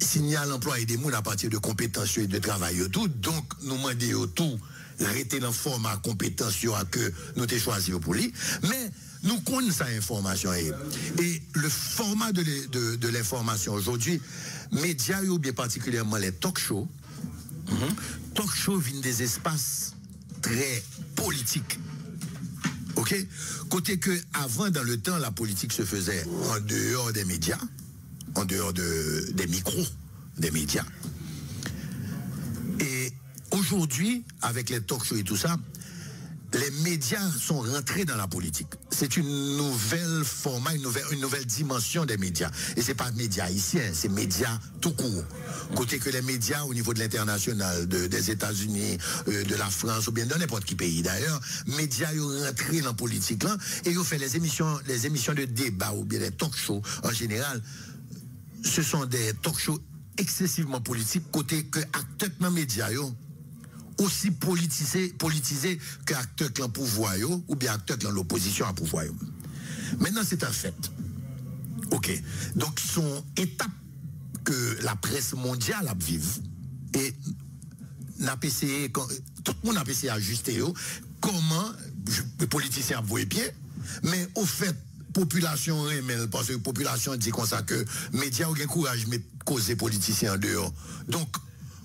Signal employé des gens à partir de compétences et de travail tout. Donc, nous demandons tout, rester dans le format compétences que nous avons choisi pour lui. Mais, nous connaissons cette information. Et le format de l'information aujourd'hui, médias ou bien particulièrement les talk shows, talk shows viennent des espaces très politiques. OK? Côté que, avant, dans le temps, la politique se faisait en dehors des médias. En dehors des micros, des médias. Et aujourd'hui, avec les talk shows et tout ça, les médias sont rentrés dans la politique. C'est une nouvelle format, une nouvelle dimension des médias. Et c'est pas médias haïtiens, c'est médias tout court. Côté que les médias au niveau de l'international, des États-Unis, de la France ou bien de n'importe quel pays d'ailleurs, médias ont rentré dans la politique là et ils ont fait les émissions de débat ou bien les talk shows en général. Ce sont des talk shows excessivement politiques, côté que acteurs dans les médias aussi politisés que acteurs dans le pouvoir ou bien acteurs dans l'opposition à pouvoir. Maintenant, c'est un fait. OK. Donc, son étape que la presse mondiale a vécu et tout le monde a essayé d'ajuster comment les politiciens ont voué pied, mais au fait, population remèle parce que la population dit comme ça que médias ont courage mais causer politiciens en dehors. Donc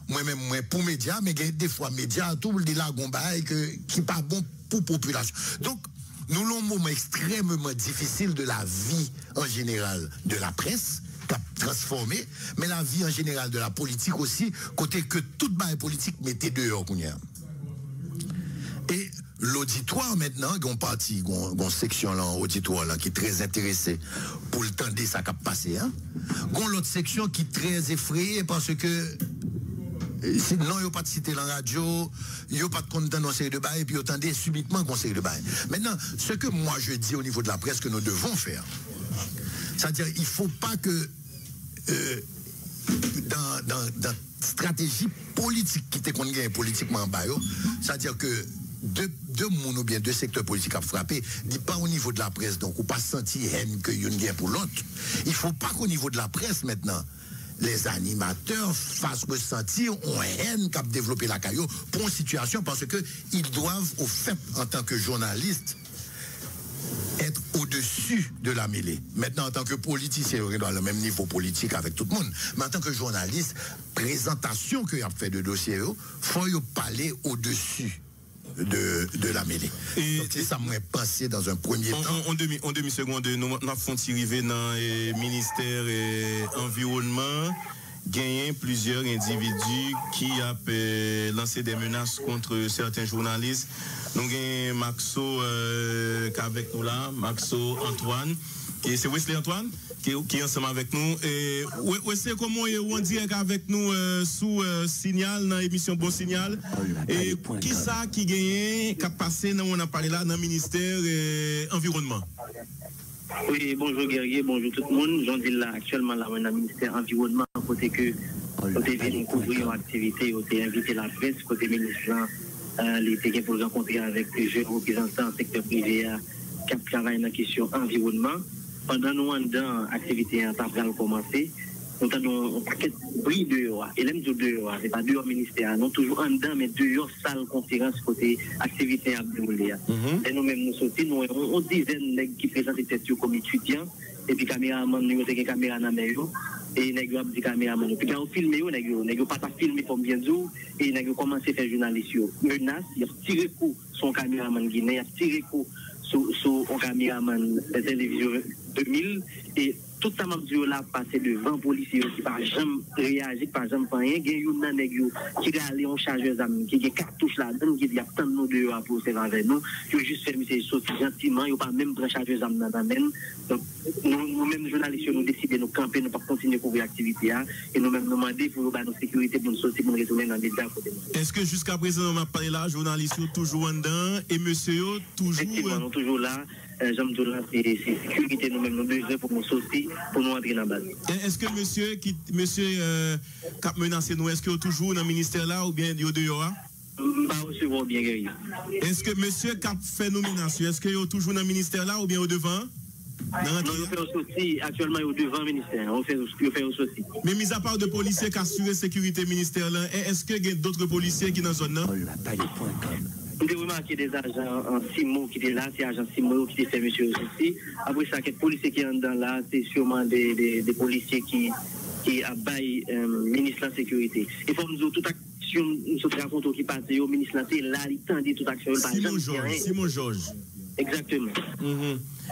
moi-même pour médias mais des fois médias tout le dit là gon bail qui pas bon pour la population. Donc, nous avons un moment extrêmement difficile de la vie en général de la presse, qui a transformé, mais la vie en général de la politique aussi, côté que toute baille politique mettait dehors. Et l'auditoire maintenant, une section là, auditoire là, qui est très intéressée pour le temps de ça qui a passé. Hein? L'autre section qui est très effrayée parce que non, il n'y a pas de cité dans la radio, il n'y a pas de compte dans une série de bail, et puis il y a subitement une série de bail. Maintenant, ce que moi je dis au niveau de la presse que nous devons faire, c'est-à-dire il ne faut pas que dans stratégie politique qui était qu'on gagne politiquement en bas, c'est-à-dire que deux mondes ou bien deux secteurs politiques à frapper, dit pas au niveau de la presse, donc ou pas sentir haine que y a une guerre pour l'autre. Il ne faut pas qu'au niveau de la presse maintenant, les animateurs fassent ressentir une haine qu'a développé la caillou pour une situation parce que ils doivent au fait en tant que journalistes être au-dessus de la mêlée. Maintenant, en tant que politicien, on est dans le même niveau politique avec tout le monde. Mais en tant que journaliste, présentation qu'il a fait de dossier, il faut parler au-dessus de la mêlée. Donc, c'est ça m'a pensé dans un premier temps. En demi-seconde, nous avons arrivé dans le ministère environnement, gagné plusieurs individus qui ont lancé des menaces contre certains journalistes. Nous avons Maxo qui est avec nous là, Maxo Antoine, c'est Wesley Antoine qui est ensemble avec nous. Et c'est comment on direct avec nous sous Signal, dans l'émission Bon Signal. Et qui ça qui gagne, qui a passé, on a parlé là, dans le ministère environnement? Oui, bonjour Guerrier, bonjour tout le monde. J'en dis là, actuellement, là, on a le ministère environnement, côté que, côté venu couvrir une activité, côté invité la presse, côté ministre, l'été pour rencontrer avec les jeunes représentants du secteur privé qui travaillent dans la question environnement. Pendant nous, dans l'activité, a commencé, nous avons un paquet de bris dehors. Et même dehors, c'est pas dehors ministère, nous toujours en dedans, mais dehors, salle, conférence, côté activité à dérouler. Et nous-mêmes, nous sortis, nous avons une dizaine de qui présentent peut-être comme étudiants, et puis caméraman, nous avons des caméras dans la main, et nous avons des caméramans. Puis quand on filme, nous n'avons pas filmé comme bien sûr, et nous avons commencé à faire journaliste. Menace, il a tiré coup son caméraman guinéen, il a tiré coup sur un caméraman de télévision 2000, et tout ça m'a dit là passé devant policiers qui par jamais réagi, par jamais rien. Il y a un nègre qui a allé en chargeuse qui a cartouche là dedans qui dit attend nous dehors pour se avec nous. Il a juste fait monsieur sortir gentiment, il pas même prendre chargeuse dans la main. Donc nous mêmes journalistes nous décidé nous camper, nous pas continuer couvrir l'activité et nous même demander pour nos sécurité pour nous sortir pour nous retourner dans les états. Est-ce que jusqu'à présent on m'a parlé là journalistes toujours en dedans et monsieur toujours effectivement nous toujours là. J'aime dire là, c'est sécurité nous-mêmes, nous besoin pour nous sortir, pour nous entrer dans la base. Est-ce que monsieur qui a menacé nous, est-ce qu'il est toujours dans le ministère là ou bien il est dehors? Pas recevoir bien guéri. Est-ce que monsieur qui a fait nomination, est-ce qu'il est toujours dans le ministère là ou bien au devant? Non, nous faisons aussi, actuellement, au devant le ministère. On fait aussi. Mais mis à part de policiers qui assurent la sécurité ministère là, est-ce qu'il y a d'autres policiers qui sont dans la zone là? Nous avons remarqué des agents en 6 mots qui étaient là, c'est agents 6 mots qui étaient fait monsieur aussi. Après ça, quelques policiers qui sont dans là, c'est sûrement des policiers qui abaillent le ministre de la Sécurité. Et pour nous, toute action, nous sommes racontés qui passe au ministre de la Sécurité, là, il tendit toute action. Simon Georges. Exactement.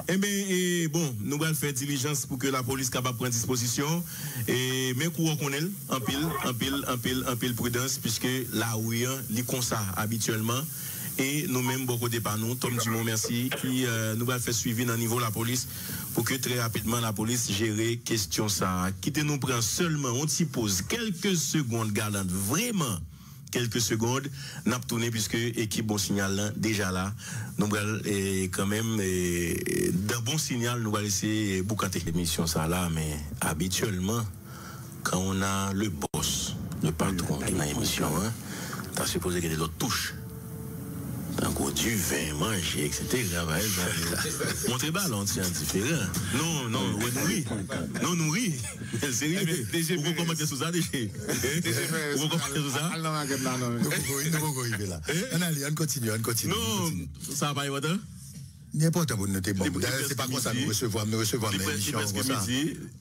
Eh bien, bon, nous allons faire diligence pour que la police capable prendre disposition. Et mais qu'on connaît en pile prudence, puisque là où il est comme ça habituellement. Et nous-mêmes, beaucoup de par nous, Tom Dumont, merci, qui nous va faire suivi dans le niveau de la police pour que très rapidement la police gère question ça. Quittez nous prend seulement, on s'y pose quelques secondes galantes, vraiment. Quelques secondes, n'a pas tourné puisque équipe Bon Signal là, déjà là, nous allons quand même d'un bon signal, nous allons laisser boucanter l'émission ça là, mais habituellement, quand on a le boss, le patron qui est dans l'émission, hein, t'as supposé qu'il y ait d'autres touches. Encore du vin, manger, etc. Montrer ballon, c'est indifférent. Non, non, nourri. C'est vous commentez sur ça, déjà. Vous commentez sur ça? On continue. Non, ça va pas y avoir. N'importe où nous t'es bon. C'est pas comme ça nous recevons l'émission comme ça.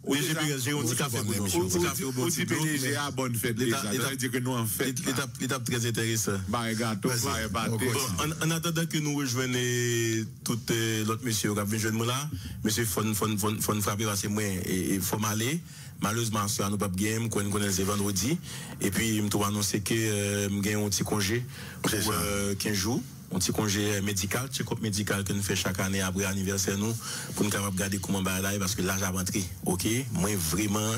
Oui, j'ai un petit café pour nous. Aussi PDG à bonne fête déjà. Ça veut dire que nous en fait. L'étape très intéressant. Bah gâteau, bah en attendant que nous rejoignions tout l'autre monsieur qui a venu là, monsieur Fon frapper parce que moi il faut m'aller. Malheureusement, sur nous pas game, qu'on connaît c'est vendredi et puis je dois annoncer que je gagne un petit congé pour 15 jours. Un petit congé médical, check-up médical que nous faisons chaque année après l'anniversaire nous pour nous capable regarder comment va là parce que là j'ai rentré. OK, moi vraiment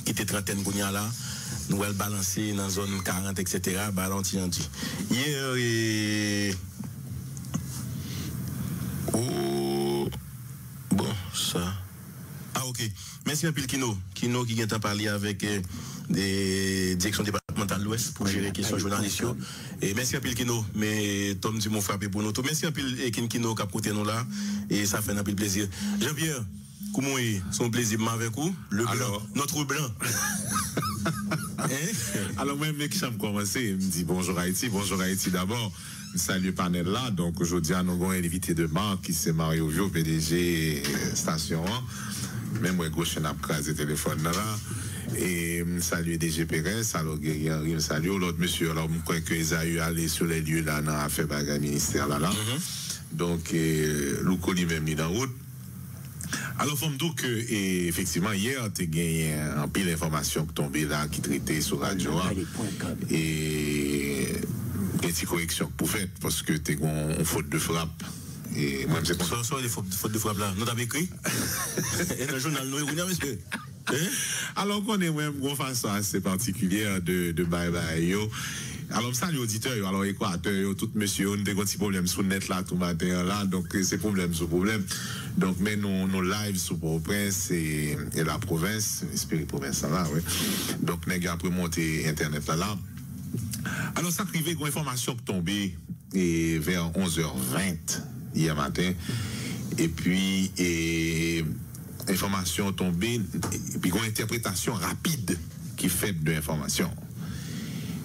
quitter trentaine qu'on y a là, nous allons balancer dans zone 40 etc. balancer hier bon ça. Ah OK. Merci un peu Kino qui vient de parler avec des directions départementales de l'Ouest pour gérer les questions journalistes. Et merci un peu Kino, mais Tom dit mon frappé pour nous. Merci un peu Kino qui a côté nous là et ça fait un peu plaisir. Jean-Pierre, comment est son plaisir avec vous? Le blanc, notre blanc. Alors même mec j'aime commencer, il me dit bonjour Haïti d'abord. Salut panel là, donc aujourd'hui nous avons un invité de marque qui c'est Mario Vio, PDG Station 1. Même moi gauche n'a pas crasé téléphone là. Et salut DG Perez, alors Guerrier, salut l'autre monsieur, alors je crois que ils ont eu aller sur les lieux là dans affaire bagarre ministère là. Donc Louko lui-même il dans route. Alors faut me dire que effectivement hier tu as gagné un pile d'informations qui tombait là qui traitait sur radio et une petite correction pour faire parce que tu as une faute de frappe. Et moi c'est pour ça les fautes de frappe là, nous t'avons écrit et dans le journal nous monsieur. Alors qu'on est même une façon assez particulière de bye yo. Alors salut auditeurs, alors équateur, tout monsieur, on a des petits problèmes sur le net là tout matin là, donc c'est problème sur problème. Donc mais nous live sur Port-au-Prince et la province, espérer province là, oui. Donc nèg après monter internet là. Alors ça privé une information qui tombée et vers 11h20 hier matin et puis information tombée et puis une interprétation rapide qui fait de l'information.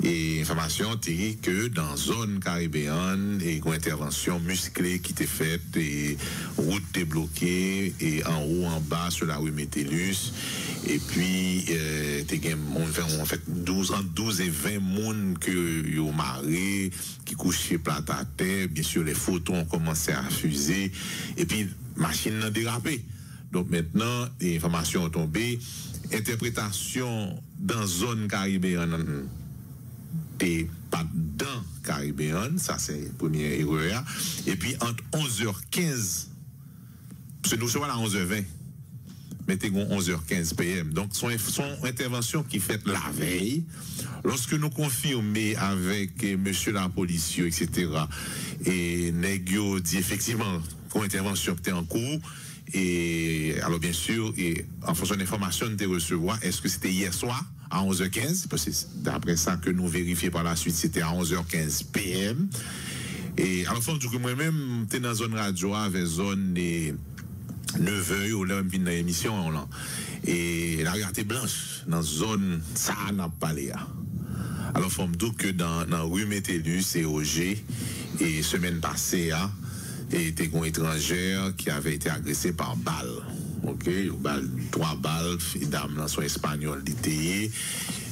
Et information dit que dans la zone caribéenne, il y a une intervention musclée qui était faite, et route était bloquée, et en haut, en bas, sur la rue Métellus. Et puis, on fait 12 et 20 personnes qui ont marré, qui couchaient plate à terre. Bien sûr, les photos ont commencé à fuser. Et puis, machine a dérapé. Donc maintenant, les informations ont tombé. Interprétation dans la zone caribéenne. Pas dans Caribéen, ça c'est la première erreur. Et puis entre 11h15, parce que nous sommes à 11h20, mais t'es 11h15 PM. Donc son intervention qui fait la veille, lorsque nous confirmons avec monsieur la police, etc., et Negio dit effectivement qu'on intervention qui était en cours, et alors bien sûr, et en fonction de l'information que nous recevoir, est-ce que c'était hier soir à 11h15, parce que d'après ça que nous vérifions par la suite, c'était à 11h15 PM. Et alors, faut dire que moi-même, j'étais dans une zone radio avec zone 9h, où là, je viens dans l'émission, là. Et la regardée blanche, dans zone, ça n'a pas l'air. Alors, faut me dire que dans rue Métellus et OG, et semaine passée, et était une étrangère qui avait été agressée par balle. OK, 3 balles, dame dans son espagnol détaillé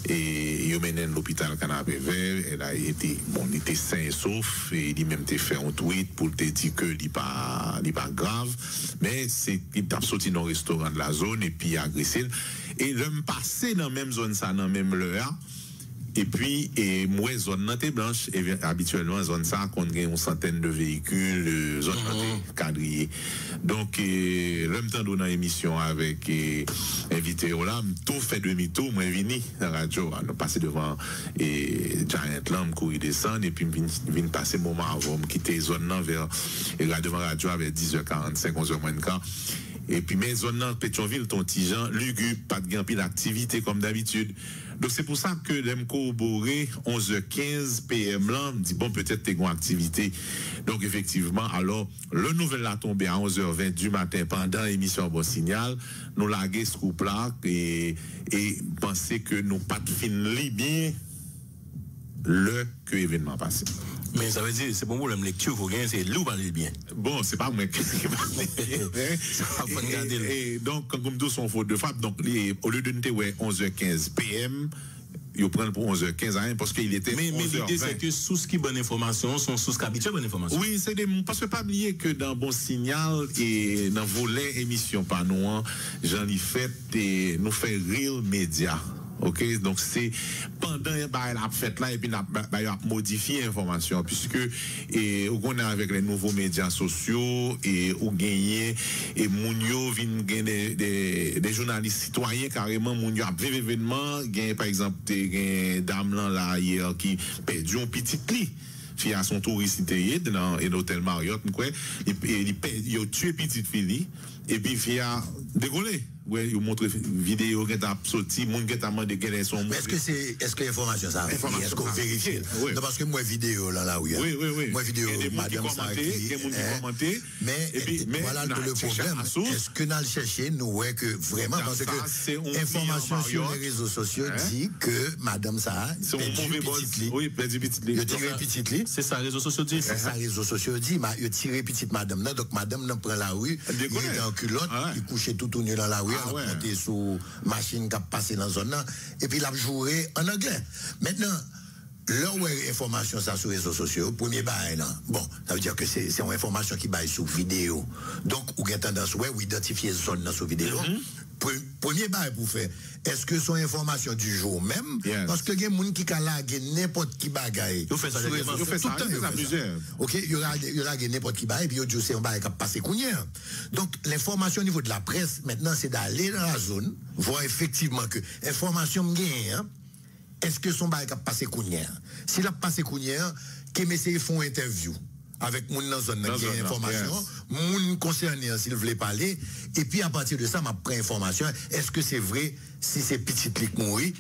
et il mène l'hôpital Canapé Vert, elle a été il était sain et sauf et il même te fait un tweet pour te dire que il pas grave, mais c'est il t'a sorti dans le restaurant de la zone et puis agressé et l'homme passé dans même zone ça dans même l'heure. Et puis, moi, zone nante blanche, et habituellement, zone ça, qu'on a une centaine de véhicules, zone nante quadrillée. Donc, l'homme temps dans l'émission avec invité là, tout fait demi-tour, moi, vini, la radio, nous passer devant Giant Lamb, courir descendre, et puis, vini passer moment avant, quitter zone là vers, et là, devant la radio, avec 10h45, 11h moins de quart. Et puis, mes zones dans Pétionville, ton petit Jean, lugubre, pas de gain, d'activité comme d'habitude. Donc, c'est pour ça que l'aime corroborer 11h15 PM là, me dit bon, peut-être t'es une activité. Donc, effectivement, alors, le nouvel a tombé à 11h20 du matin pendant l'émission Bon Signal. Nous laguer ce couple là et penser que nous pas de fin bien le que événement passé. Mais ça veut dire, c'est bon problème lecture, faut gagner, c'est loup parler bien. Bon, c'est pas moi qui et donc, comme tous sont faute de frappe, donc, au lieu de nous 11h15 PM, ils prennent pour 11h15 AM parce qu'il était. Mais l'idée, c'est que sous ce qui est bonne information, sont sous ce qui habitué bonne information. Oui, c'est des. Parce que pas oublier que dans Bon Signal et dans volet émission par nous, j'en ai fait et nous fait Real Media. OK, donc c'est pendant la fête là et puis a modifié l'information puisque on est avec les nouveaux médias sociaux et on gagne et Mounio vient gagner des journalistes citoyens carrément Mounio a vécu événement gagne par exemple des dame là hier qui perdu un petit lit fille à son touriste dans l'hôtel Marriott quoi il a tué petite fille et puis fille a décollé. Ouais, il montre vidéo qui t'a sorti, monde qui t'a demandé quelle est son. Est-ce que l'information ça est-ce qu'on vérifie? Non, parce que moi vidéo là oui. Oui. Moi vidéo madame ça qui commenté. Mais voilà le problème. Est-ce que nous chercher nous ouais que vraiment parce que information sur les réseaux sociaux dit que madame ça c'est un mauvais boss. Oui, perdu petite lit. Il tiré petite lit. C'est ça réseaux sociaux dit. C'est ça réseaux sociaux dit, il tiré petite madame là donc madame n'en prend la rue, il est en culotte, il couchait tout nu dans la rue. On a monté sous machine qui a passé dans la zone et puis il a joué en anglais. Maintenant, là où est information ça sur les réseaux sociaux, premier bail là. Bon, ça veut dire que c'est une information qui baille sous vidéo. Donc, ou avez tendance ou identifier zone dans sous vidéo. Premier bail pour faire. Est-ce que son information du jour même? Parce que il y a des gens qui laguent n'importe qui bagaille. Vous faites ça, vous faites ça, OK, il y aura n'importe qui baille, puis il y a c'est un bail qui a passé combien. Donc, l'information au niveau de la presse, maintenant, c'est d'aller dans la zone, voir effectivement que l'information gagne, est-ce que son bail a passé combien? S'il a passé combien, que messieurs font interview avec mon dans zone qui a information, mon concerné s'il voulait parler, et puis à partir de ça, m'a pris information, est-ce que c'est vrai si c'est petite lique mourir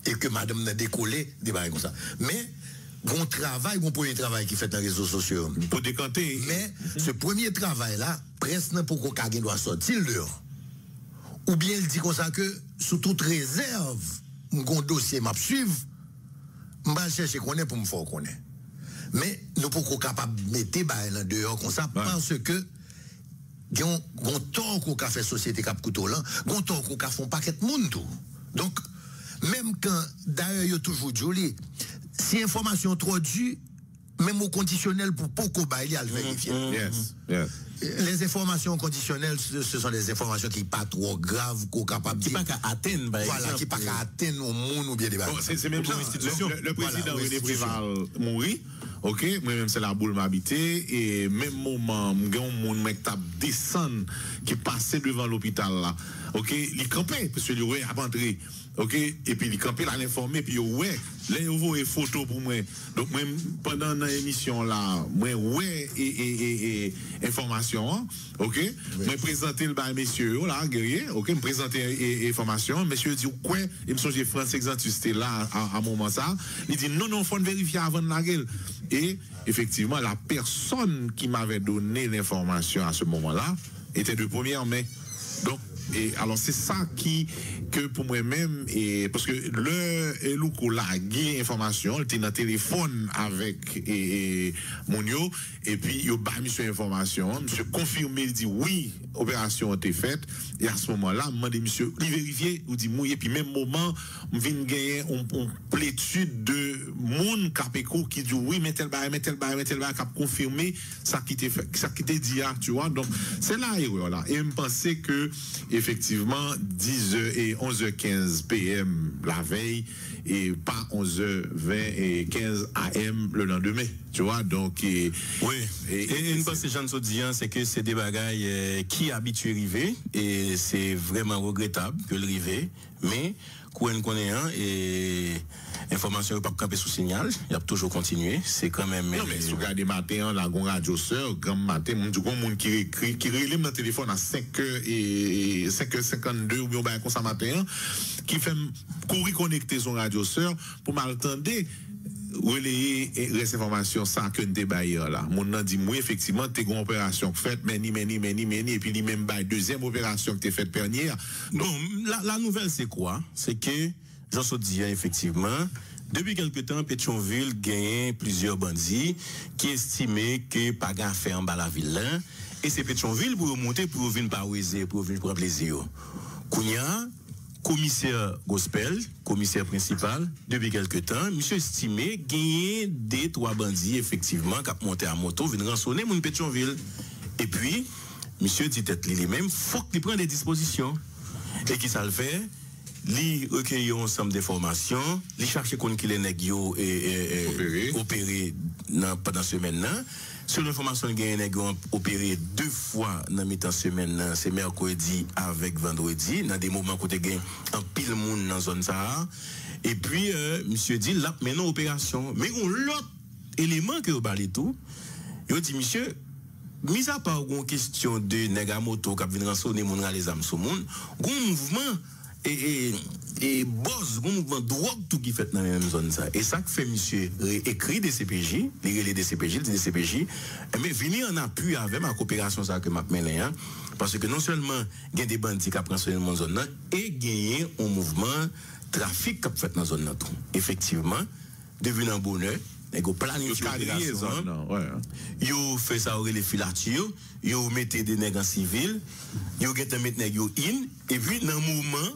et que madame n'a décollé, des bails comme ça. Mais bon travail, bon premier travail qui fait dans les réseaux sociaux. Pour décanter. Mais ce premier travail-là, presque pour qu'on doit sortir l'heure. Ou bien il dit comme ça que sous toute réserve, mon dossier m'a suivre, m'a chercher qu'on est pour me faire connaître. Mais nous pouvons capable de mettre là dehors comme ça parce que gon tort qu'on a fait société cap couteau là, gon tort qu'on a fait un paquet de monde tout. Donc même quand d'ailleurs il toujours joli, si information trop due, même au conditionnel pour beaucoup bailler à le vérifier. Les informations conditionnelles, ce sont des informations qui ne sont pas trop graves, qu'on est capable de dire. Qui ne sont pas atteindre, voilà, qui ne sont pas atteindre au monde ou bien des bon, c'est même pour l'institution. Le président René Préval mourit. OK, moi-même, c'est la boule m'habiter. Et même moment, il y a un monde qui descend, qui passait devant l'hôpital là. OK, il campait, parce qu'il y a un entré. OK, et puis il campait, il a informé, puis ouais, là, il y a une photo pour moi. Donc, même pendant l'émission là, moi, ouais, et information, OK, moi, présenter le bail, messieurs, là, guerrier, OK, me présenter information, monsieur dit, quoi, et me songe France Exantus, c'était là, à moment ça, il dit, non, faut vérifier avant de la gueule. Et, effectivement, la personne qui m'avait donné l'information à ce moment-là était de première main. Donc, et alors c'est ça que pour moi-même et parce que le Louko la gué information, il était dans le téléphone avec Mounio et puis il a mis sur information, monsieur confirmé, il dit oui, opération a été faite et à ce moment-là, je demande monsieur, il vérifier, il dit oui et puis même moment, je viens de gagner une plétude de monde capéco qui dit oui, mais tel bail qui a confirmé ça qui était fait, ça qui était dit tu vois. Donc c'est là l'erreur là et je pensais que effectivement 10h et 11h15 PM la veille et pas 11h20 et 15 AM le lendemain, tu vois. Donc oui, et une chose que j'en dis c'est que c'est des bagailles qui habituent arriver et c'est vraiment regrettable que le river, mais quand on connaît et information pas camper sous signal, il a toujours continué, c'est quand même non mais si vous regardez matin la radio sœur grand matin mon monde qui écrit qui relève dans téléphone à 5h et 5h52 ou bien comme ça matin qui fait courir connecter son radio sœur pour m'entendre relayer les informations ça que des bailleurs là mon nan dit moi effectivement t'es une opération faite mais ni et puis ni même bail deuxième opération que t'es faite dernière. Bon la nouvelle c'est quoi? C'est que j'en dis effectivement Depuis quelque temps, Pétionville gagne plusieurs bandits qui estimaient que pas grand fait en bas la ville là. Et c'est Pétionville pour monter, pour venir pariser, pour venir prendre plaisir. Kounia, commissaire Gospel, commissaire principal, depuis quelque temps, monsieur estimé gagner des 3 bandits, effectivement, qui ont monté à moto, viennent rançonner mon Pétionville. Et puis, monsieur dit tête lui-même, faut qu'il prenne des dispositions. Et qui ça le fait? Li recueille un ensemble d'informations, li cherche qu'on qui les nèg yo opéré pendant semaine là. Sur l'information gagne nèg opéré 2 fois dans mi-temps semaine là, c'est mercredi avec vendredi, dans des moments côté gagne en pile monde dans zone ça. Et puis monsieur dit là maintenant opération, mais on l'autre élément que vous parlez tout. Il dit monsieur, mis à part une question de nèg à moto qui vient rançonner mon les âmes sur monde, un mouvement et boss, un mouvement drogue tout qui fait dans la même zone ça. Et ça que fait monsieur écrit des CPJ, les DCPJ, des CPJ, mais venir en appui avec ma coopération ça que m'a mené hein, parce que non seulement il y a des bandits qui prennent sur mon zone là et gagner un mouvement trafic qui fait dans zone là tout. Effectivement, devenu un bonheur. Ils ont planifié l'opération. Ils fait ça les filatures, ils mettent des nègres en civil, ils ont mis des nègres in, et puis dans le moment,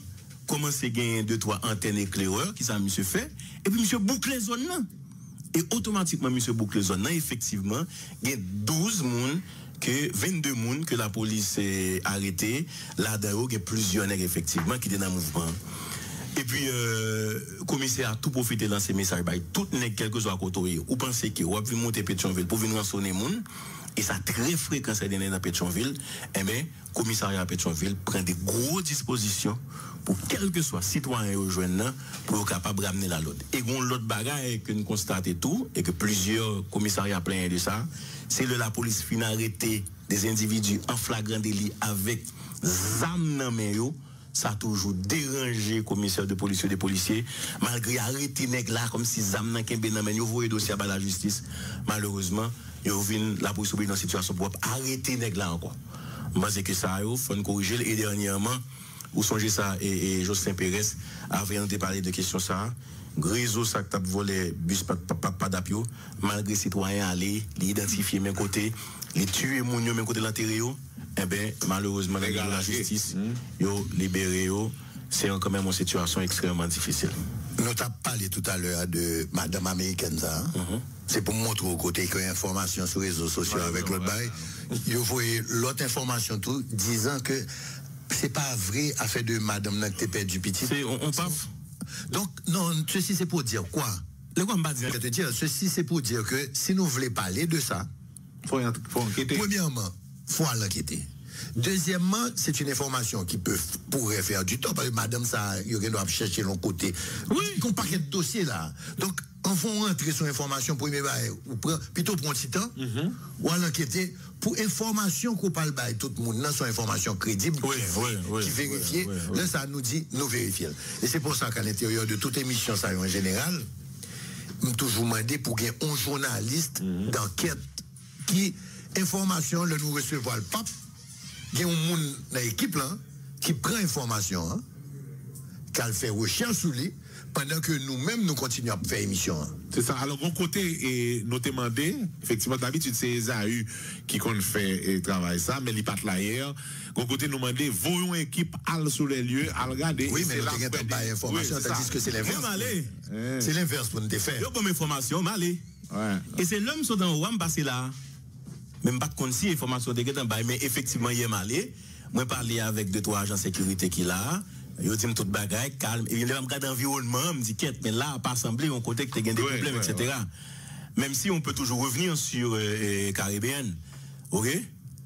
commence à gagner 2-3 antennes éclaireurs, qui ça monsieur fait, et puis monsieur boucle les zones là. Et automatiquement, monsieur boucle les zones là, effectivement, il y a 12 personnes, 22 personnes que la police a arrêté, là-dedans, il y a plusieurs nègres effectivement qui étaient dans le mouvement. Et puis, le commissaire a tout profité dans ces messages. Tout n'est quel que soit à côté. Ou pensez que vous avez monter Pétionville pour venir rançonner les gens. Et ça très fréquent ça dans Pétionville. Eh bien, le commissariat à Pétionville prend des grosses dispositions pour quel que soit citoyen ou jeune pour être capable de ramener la l'autre. Et l'autre bagaille que nous constatons tout, et que plusieurs commissariats plaignent de ça, c'est la police fin arrêter des individus en flagrant délit avec zam dans main yo. Ça a toujours dérangé commissaire de police des policiers malgré arrêter nèg là comme si zam nan kembe nan men yo voye dossier à la justice malheureusement yo vinn la police dans situation pour arrêter nèg là encore. Moi c'est que ça yo faut corriger et dernièrement ou songez ça et Jocelyn Pérez avait parlé de question ça réseau ça que t'a volé bus pas d'apio malgré citoyen aller l'identifier même côté les tuer moun yo même côté l'enterrer yo. Eh bien, malheureusement, la justice, yo libéré yo, c'est quand même une situation extrêmement difficile. Nous t'avons parlé tout à l'heure de Madame Américaine, ça. C'est pour montrer au côté qu'il y a information sur les réseaux sociaux avec l'autre bail. Vous voyez l'autre information tout, disant que c'est pas vrai affaire de Madame Nak t'es perdu petit. On paf. Donc, non, ceci c'est pour dire quoi? Ceci c'est pour dire que si nous voulons parler de ça, faut enquêter. Premièrement, faut l'enquêter. Deuxièmement, c'est une information qui pourrait faire du temps, parce que madame, ça, il doit chercher l'autre côté. Oui. Il y a un paquet de dossiers là. Donc, en font rentrer sur information, premier bail, ou plutôt pour un petit temps, ou à l'enquêter, pour information qu'on parle bail, tout le monde, sont informations crédibles, qui vérifient. Là, ça nous dit, nous vérifions. Et c'est pour ça qu'à l'intérieur de toute émission, ça en général, nous toujours demandé pour qu'il y ait un journaliste d'enquête qui, information, le nous recevons le pape, il y a un monde dans l'équipe là, qui prend information, qui fait recherche sur lui, pendant que nous-mêmes, nous continuons à faire émission. C'est ça. Alors, bon côté, et nous demandé, effectivement, d'habitude, c'est Esaü qui compte fait et travaille ça, mais il n'est pas là hier. Bon côté, nous demandé, voyons une équipe à sur les lieux, à regarder. Oui, mais nous n'avons pas d'informations, tandis que c'est l'inverse. C'est l'inverse pour nous faire. Il y a bonne information, mais et c'est l'homme qui sont dans le roi, passé là. Même pas de compte si information de quelqu'un, mais effectivement, il est malé. Moi, parlé avec 2-3 agents de sécurité qui là. Ils disent tout bagaille, calme. Et il regarde l'environnement, il me dit, quête, mais là, pas semblé, on côté que tu as des problèmes, etc. Même si on peut toujours revenir sur Caribéenne. OK?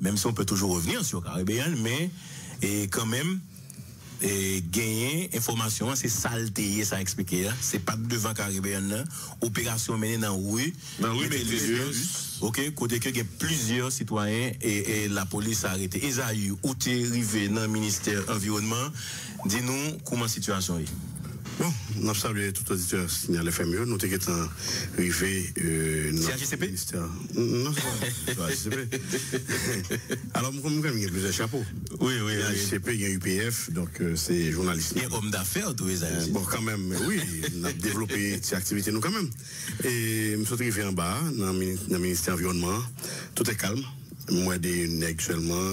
Même si on peut toujours revenir sur Caribéenne, mais quand même, gagner information, c'est saleté, ça expliqué. C'est pas devant Caribéenne. Opération menée dans rue. Dans rue, mais OK, côté que il y a plusieurs citoyens et la police a arrêté. Esaü, où tu es arrivé dans le ministère environnement, dis-nous comment la situation est. Bon, nous avons salué tout auditeur Signal FM. Nous sommes arrivés c'est HCP? Non, c'est pas HCP. Alors, nous avons plusieurs chapeaux. Oui. Il y a HCP, il y a UPF, donc c'est journaliste. Et homme d'affaires, tous les amis. Bon, quand même, oui, on a développé ces activités, nous, quand même. Et nous sommes arrivés en bas, dans le ministère de l'Environnement. Tout est calme. Moi, des nègres seulement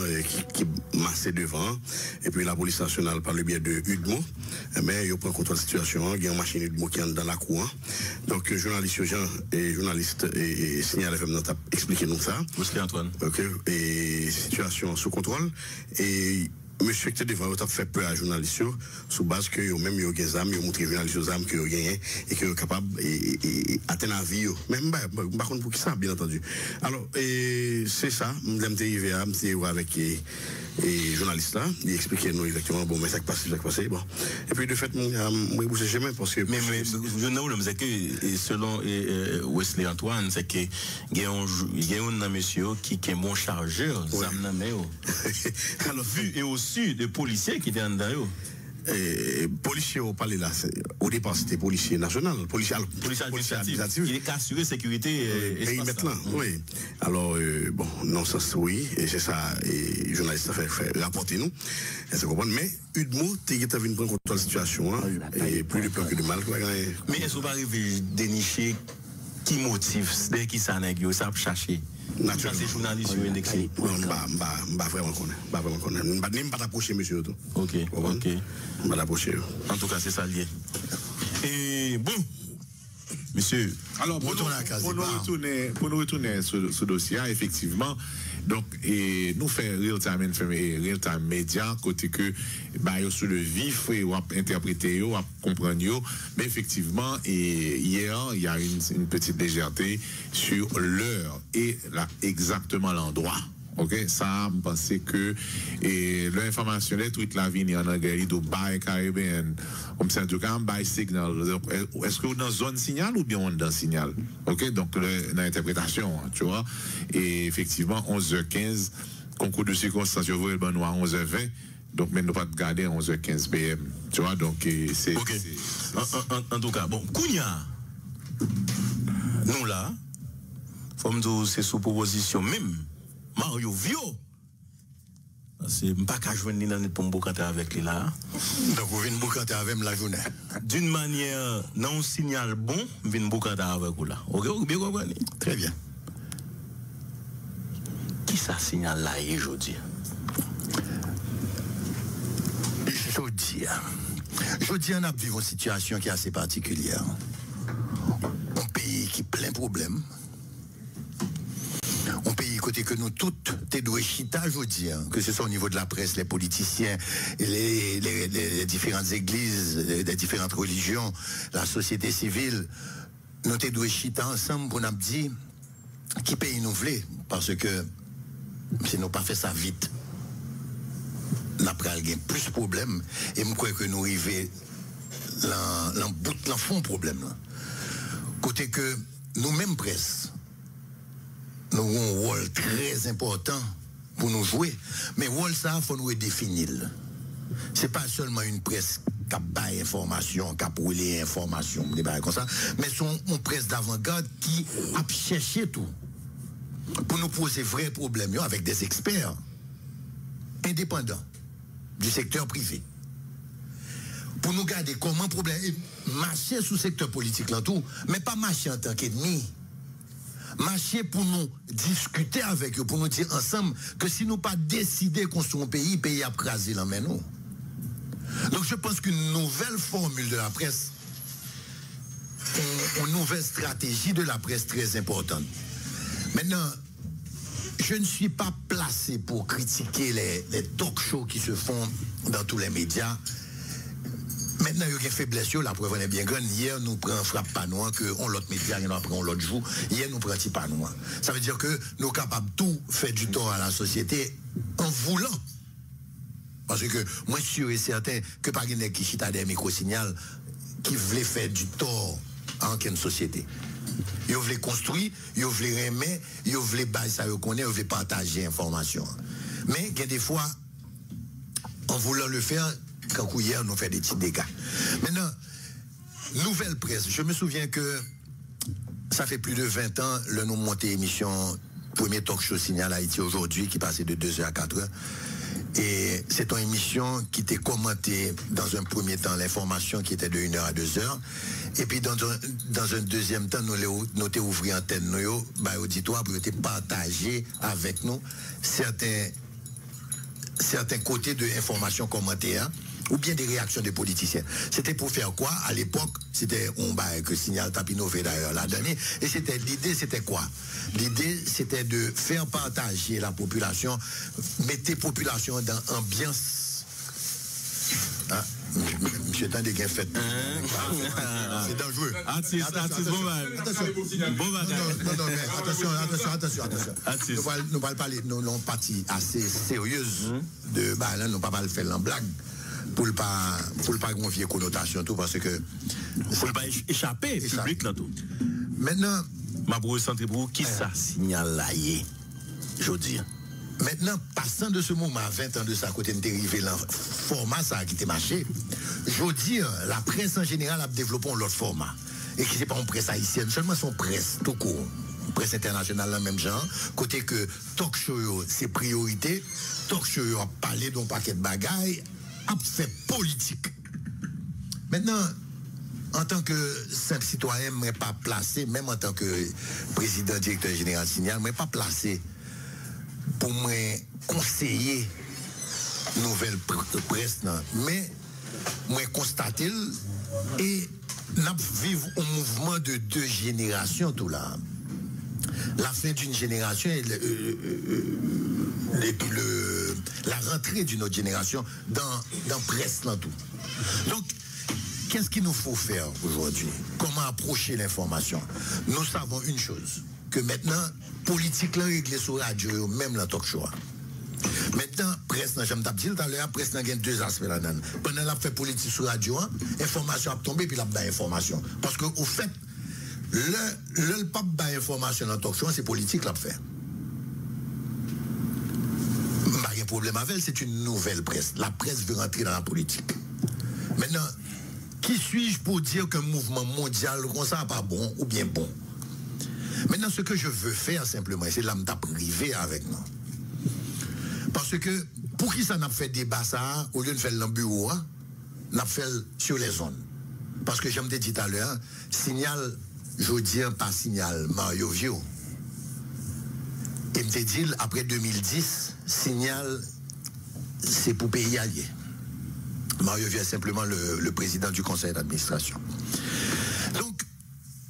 qui massaient devant. Et puis la police nationale, par le biais de UDMO, mais ils prennent contrôle de la situation. Il y a une machine UDMO qui est dans la cour. Donc, journaliste et Signal FM nous a expliqué nous ça. Monsieur Antoine. Ok. Et situation sous contrôle. Et monsieur qui était devant, il a fait peur à les journalistes sous base que même ils ont des armes, ils ont montré aux journalistes aux armes qu'ils ont gagné et qu'ils sont capables d'atteindre la vie. Même par contre pour qui ça, bien entendu. Alors, c'est ça, je suis arrivé avec les journalistes là, ils expliquaient nous exactement, bon, mais ça qui passe, bon. Et puis de fait, je vais bouger chemin parce que. Mais je ne sais que selon Wesley Antoine, c'est que il y a un monsieur qui est mon chargeur, alors vu et aussi de policiers qui étaient en dedans. Policiers au palais là, au départ c'était policier national, policier administratif. Il est assuré sécurité périmètre là. Oui. Alors bon, non ça oui, et c'est ça, et journaliste a fait rapporter nous. Est-ce que vous comprenez? Mais Udmo, tu es venu prendre contrôle de la situation, hein, et plus de peur que de mal. Mais est-ce que vous arrivez à dénicher qui motive, dès qui ça n'a pas ça chercher? Ça, c'est journaliste sur indexé. Non, pas vraiment connaître. Pas vraiment connaître. Même pas t'approcher, monsieur. Ok. Pas t'approcher. En tout cas, c'est ça lié. Et bon, monsieur. Alors, pour nous retourner sur ce dossier, effectivement, donc, et nous faisons real-time média, côté que, sur le vif, ou à interpréter, ou à comprendre, mais effectivement, et hier, il y a une petite légèreté sur l'heure et exactement l'endroit. Ok, ça, je pense que l'information, les tweets la vie en anglais, de bail caribéen, comme ça, du cas, bail signal. Est-ce que vous êtes dans zone signal ou bien on est dans signal? Ok, donc l'interprétation, tu vois. Et effectivement, 11h15, concours de circonstances, vous voyez le bon noir 11h20. Donc, mais nous pas de garder 11h15 PM. Tu vois, donc c'est. Ok. En tout cas, bon, Kounia, nous là, c'est sous proposition même. Mario Vio. C'est pas qu'à jouer dans le pombo quand avec lui là. Donc, vous venez boucanter avec la journée. D'une manière, non signal bon, vous venez boucanter avec vous là. Ok, vous bien comprenez? Très bien. Qui ça signale là aujourd'hui? Aujourd'hui, on a vécu une situation qui est assez particulière. Un pays qui est plein de problèmes. Un pays côté que nous toutes t'es doué chita aujourd'hui, que ce soit au niveau de la presse, les politiciens, les différentes églises, les différentes religions, la société civile, nous t'es doué chita ensemble pour nous dire qui pays nous voulons, parce que si nous pas fait ça vite, nous avons plus de problèmes et je crois que nous arrivons dans le fond problème. Côté que nous-mêmes presse, nous avons un rôle très important pour nous jouer. Mais le rôle, ça, il faut nous définir. Ce n'est pas seulement une presse qui a baillé information, qui a brûlé information, comme ça, mais c'est une presse d'avant-garde qui a cherché tout. Pour nous poser vrais problèmes avec des experts indépendants du secteur privé. Pour nous garder comment problème marcher sous le secteur politique là tout, mais pas marcher en tant qu'ennemi. Marcher pour nous discuter avec eux, pour nous dire ensemble que si nous pas décider de construire un pays, le pays a crasé la main nous. Donc je pense qu'une nouvelle formule de la presse, une nouvelle stratégie de la presse très importante. Maintenant, je ne suis pas placé pour critiquer les talk shows qui se font dans tous les médias. Maintenant, il y a une faiblesse, la preuve est bien grande. Hier, nous prenons frappe panois, que on l'autre média, nous prenons l'autre jour. Hier, nous prenons petit panois. Ça veut dire que nous sommes capables de tout faire du tort à la société en voulant. Parce que moi, je suis sûr et certain que par exemple, qui chita des micro-signaux qui voulaient faire du tort à aucune société. Ils voulaient construire, ils voulaient aimer, ils voulaient bailler ça, ils voulaient partager l'information. Mais, il y a des fois, en voulant le faire, quand hier, nous fait des petits dégâts. Maintenant, nouvelle presse. Je me souviens que ça fait plus de 20 ans, le nom monté émission, premier talk show Signal Haïti aujourd'hui, qui passait de 2h à 4h. Et c'est une émission qui était commentée dans un premier temps, l'information qui était de 1h à 2h. Et puis dans un deuxième temps, nous avons ouvert antenne, nous auditoire pour partager avec nous certains côtés de informations commentées, hein, ou bien des réactions des politiciens. C'était pour faire quoi? À l'époque, c'était on que Signal Tapino fait d'ailleurs la dernière. Et l'idée, c'était quoi? L'idée, c'était de faire partager la population, mettre la population dans ambiance. Ah, monsieur Tandé, fait. C'est dangereux. Attention, Nous allons parler d'une partie assez sérieuse de là, nous ne pas le faire en blague. Pour ne pas confier connotation tout parce que pour ne pas échapper public là tout. Maintenant ma brouille centre pour qui ça signale là je dis. Maintenant passant de ce moment à 20 ans de ça côté dérivé le format ça qui était marché. Je dis la presse en général a développé l'autre format et qui c'est pas une presse haïtienne seulement son presse tout court. Presse internationale dans même genre côté que talk show c'est priorité, talk show a parlé d'un paquet de bagailles a fait politique. Maintenant, en tant que simple citoyen, je ne pas placé, même en tant que président, directeur général Signal, je ne pas placé pour me conseiller nouvelle presse. Mais je constate et nous vivons un mouvement de 2 générations tout là. La fin d'une génération et la rentrée d'une autre génération dans presse là tout. Donc, qu'est-ce qu'il nous faut faire aujourd'hui? Comment approcher l'information? Nous savons une chose, que maintenant, politique là réglée sur la radio, même la talk show. Maintenant, presse, j'aime t'abdile tout à l'heure, presse n'a 2 aspects là-dedans. Pendant la fait politique sur la radio, information a tombé puis la information. Parce que au fait, le pape d'information dans talk show, c'est politique là fait. Pas de problème avec elle, c'est une nouvelle presse. La presse veut rentrer dans la politique. Maintenant, qui suis-je pour dire qu'un mouvement mondial comme ça pas bon ou bien bon? Maintenant, ce que je veux faire simplement, c'est de la privé avec nous. Parce que pour qui ça n'a fait débat ça, au lieu de faire dans le bureau, n'a fait sur les zones. Parce que j'aime te dire tout à l'heure, Signal, je dis pas Signal Mario Vio. Et me dit après 2010, Signal, c'est pour pays allié. Mario Vio est simplement le président du conseil d'administration. Donc,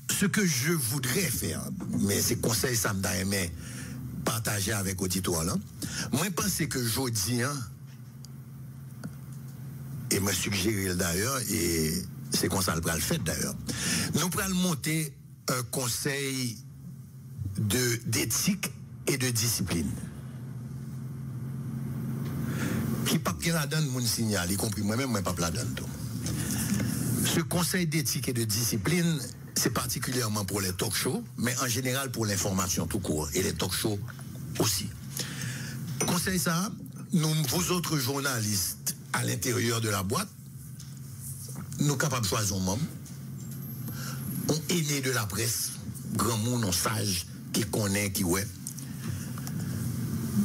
ce que je voudrais faire, mais c'est conseil ça me donne aimé partager avec l'auditoire là. Moi, je pense que jeudi, et me suggérer d'ailleurs, et c'est comme ça le fait d'ailleurs, nous pourrons monter un conseil d'éthique et de discipline. Qui pas bien la donne mon signal, y compris moi-même, moi pas la donne tout. Ce conseil d'éthique et de discipline, c'est particulièrement pour les talk shows, mais en général pour l'information tout court, et les talk shows aussi. Conseil ça, nous, vous autres journalistes à l'intérieur de la boîte, nous capables de choisir un membre, on aîné de la presse, grand monde, on sage, qui connaît, qui ouais.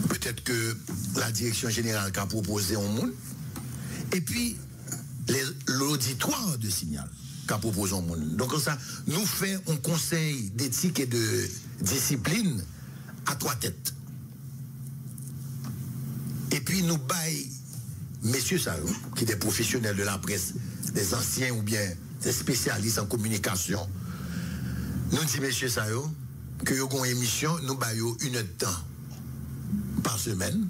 Peut-être que la direction générale qui a proposé un monde, et puis l'auditoire de Signal qui a proposé un monde. Donc ça, nous fait un conseil d'éthique et de discipline à 3 têtes. Et puis nous baillons messieurs ça, qui sont des professionnels de la presse, des anciens ou bien des spécialistes en communication. Nous disons messieurs ça, que nous avons une émission, nous baillons 1 heure de temps par semaine,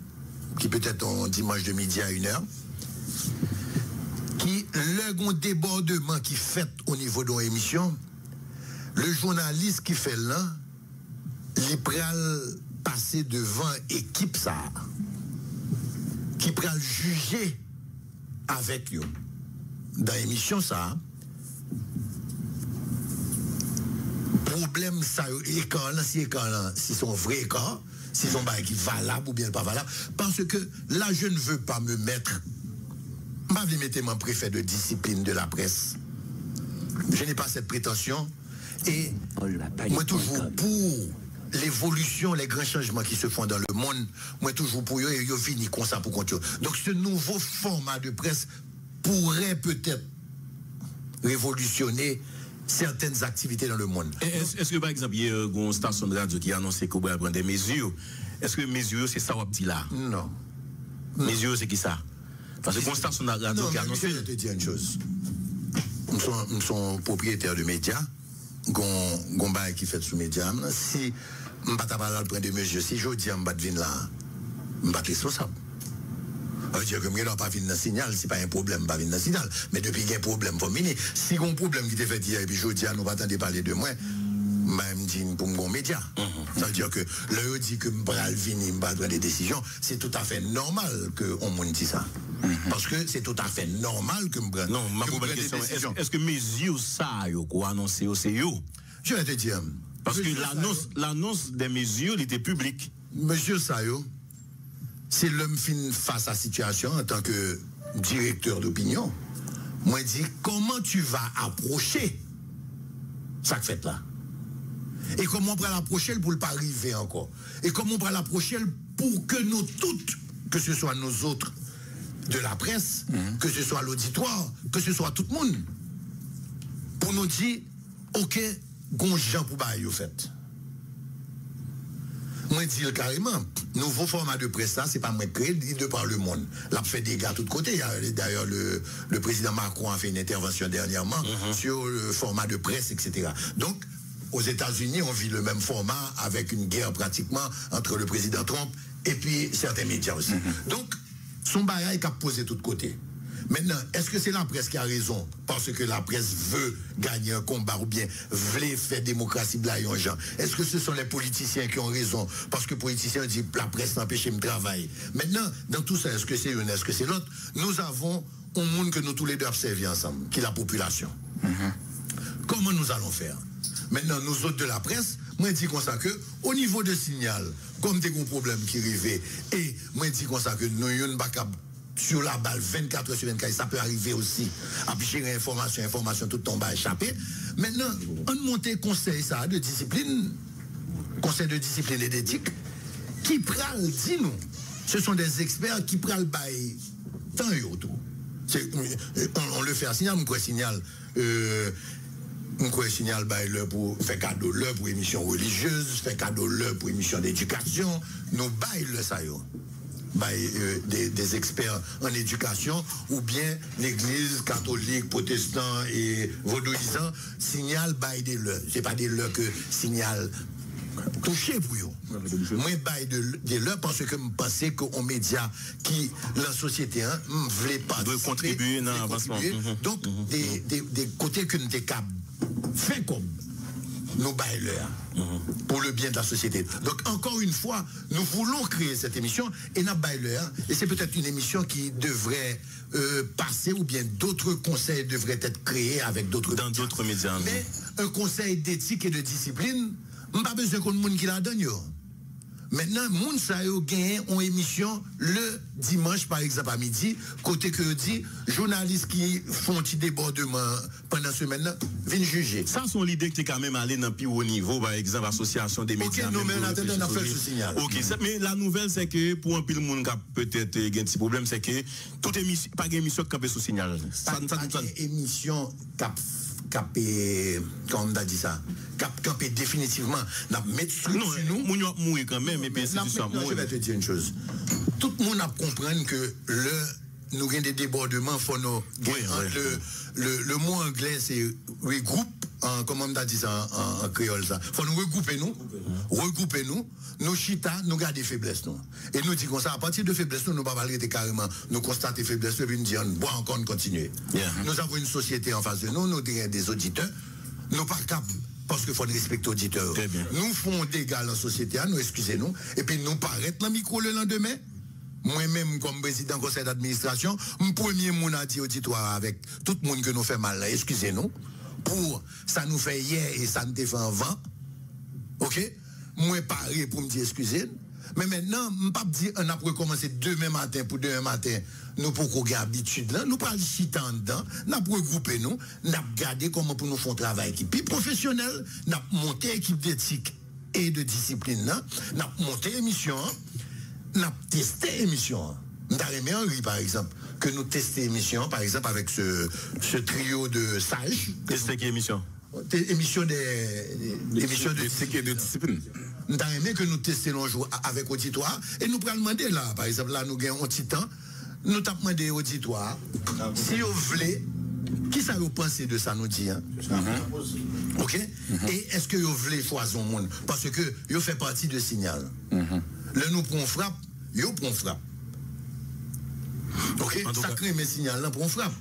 qui peut être un dimanche de midi à 1h, qui, le débordement qui fait au niveau de l'émission, le journaliste qui fait là, il peut passer devant équipe ça, qui peut juger avec eux. Dans l'émission ça, problème ça, si sont vrais écarts, si sont qui valables ou bien pas valables, parce que là je ne veux pas me mettre, je vais mettre mon préfet de discipline de la presse Je n'ai pas cette prétention. Et moi, toujours pour l'évolution, les grands changements qui se font dans le monde, moi, toujours pour eux, et ils finissent comme ça pour continuer. Donc, ce nouveau format de presse pourrait peut-être révolutionner certaines activités dans le monde. Est-ce que, par exemple, il y a une station de radio qui a annoncé qu'on va prendre des mesures? Est-ce que mesures, c'est ça, on dit là? Non. Mesures, c'est qui ça? Parce que une station de radio qui a annoncé. Je te dis une chose. Nous sommes propriétaires de médias. Gomba qui fait sous médias. Si je ne vais pas prendre des mesures, si je dis que je ne vais pas venir là, je ne vais pas être responsable. Je veux dire que je ne vais pas venir dans le signal, ce n'est pas un problème, je ne vais pas venir dans le signal. Mais depuis qu'il y a un problème, il faut venir. Si il y a un problème qui est fait hier, et puis je dis à nous pas attendre parler de moi, je me dis pour mon média. Ça veut dire que là, dit que je vais venir, je vais prendre des décisions, c'est tout à fait normal qu'on me dise ça. Parce que c'est tout à fait normal que je prenne. Non, ma question est-ce que mesures ça, qu'on a annoncé, c'est yo? Je vais te dire. Parce que l'annonce des mesures, elle était publique. Monsieur Sayo, c'est l'homme fin face à la situation en tant que directeur d'opinion. Moi, je dis, comment tu vas approcher ça que fait là? Et comment on va l'approcher pour ne pas arriver encore? Et comment on va l'approcher pour que nous toutes, que ce soit nous autres de la presse, que ce soit l'auditoire, que ce soit tout le monde, pour nous dire, ok, gonjan pour bailler au fait. Moi, dis carrément, nouveau format de presse, ça, c'est pas moi créé, de par le monde. Là, fait des gars de tous côtés. D'ailleurs, le président Macron a fait une intervention dernièrement sur le format de presse, etc. Donc, aux États-Unis, on vit le même format avec une guerre pratiquement entre le président Trump et puis certains médias aussi. Donc, son bagage a posé tout de côté. Maintenant, est-ce que c'est la presse qui a raison parce que la presse veut gagner un combat ou bien veut faire démocratie de la gens? Est-ce que ce sont les politiciens qui ont raison parce que les politiciens disent la presse n'empêche de travailler? Maintenant, dans tout ça, est-ce que c'est une, est-ce que c'est l'autre? Nous avons un monde que nous tous les deux observons ensemble, qui est la population. Comment nous allons faire? Maintenant, nous autres de la presse, moi je dis comme ça que au niveau de signal, comme des gros problèmes qui arrivent, et moi je dis comme ça que nous n'avons pas sur la balle 24 heures sur 24, ça peut arriver aussi. Après information, tout tombe à échapper. Maintenant, on monte conseil ça de discipline, conseil de discipline et d'éthique, qui pral dit nous. Ce sont des experts qui pral bail tant et autour. On le fait à signal, on signal. On signal pour faire cadeau l'heure pour émission religieuse, faire cadeau l'heure pour émission d'éducation. Nous bail le ça yo. Des experts en éducation ou bien l'église catholique, protestant et vaudouisant signal bail des leurs. C'est pas des leurs que signal touché pour eux. Moi bail des leurs parce que je pensais qu'un média qui la société ne voulait pas de contribuer dans l'avancement. Donc des côtés que nous sommes capables fait comme nous bailleurs pour le bien de la société. Donc encore une fois, nous voulons créer cette émission et nous bailleurs et c'est peut-être une émission qui devrait passer ou bien d'autres conseils devraient être créés avec d'autres dans d'autres médias. Mais un conseil d'éthique et de discipline, on n'a pas besoin qu'on monde qui la donne. Maintenant, moun sa yo gagne une émission le dimanche, par exemple, à midi, côté que dit, journalistes qui font des débordements pendant la semaine, viennent juger. Ça, sont l'idée que tu es quand même allé dans le plus haut niveau, par exemple, l'association des médias. Ok, non, mais on a fait ce signal. Ok, mais la nouvelle, c'est que pour un peu le monde qui a peut-être un petit problème, c'est que toute émission, pas d'émission qui a sous signal. Pas d'émission capé, comme on a dit ça, capé définitivement, n'a mettre sur nous. Non, mourir quand même, et puis c'est ça. Je vais te dire une chose. Tout le monde a compris que nous avons des débordements, le mot anglais c'est regroupe, comment on a dit ça en créole ça. Faut nous regrouper nous chita, nous garder faiblesse nous. Et nous disons ça, à partir de faiblesse nous pas arrêter carrément, nous constater faiblesse et puis nous dire bon encore nous continuer. Nous avons une société en face de nous, nous avons des auditeurs, nous pas capables parce qu'il faut respecter auditeurs. Nous faisons des gars dans la société, nous excusez-nous, et puis nous paraître dans le micro le lendemain. Moi-même, comme président du conseil d'administration, mon premier monde a dit auditoire avec tout le monde que nous fait mal, excusez-nous, pour ça nous fait hier et ça nous fait en vent. Ok? Moi, paré pour me dire excusez. Mais maintenant, je ne peux pas dire on a recommencé demain matin pour demain matin. Nous pour qu'on ait habitude là, nous parlons chita en dedans, nous avons regroupé nous, nous avons regardé comment pour nous faire un travail qui est professionnel, nous avons monté équipe d'éthique et de discipline, nous avons monté émission, nous avons testé émission. Nous avons aimé Henri par exemple, que nous testions émission par exemple avec ce trio de sages. Tester quelle émission? Émission de discipline. Nous avons aimé que nous testions un jour avec auditoire et nous prenons demander là, par exemple là nous gagnons un petit temps. Nous t'avons demandé auditoire, si vous voulez, qui ça vous pensez de ça nous dit, hein? Ok? Et est-ce que vous voulez choisir un monde? Parce que vous fait partie de signal. Là, nous prenons frappe, vous prenons frappe. Ok? Ça crée mes signaux là, prenons frappe.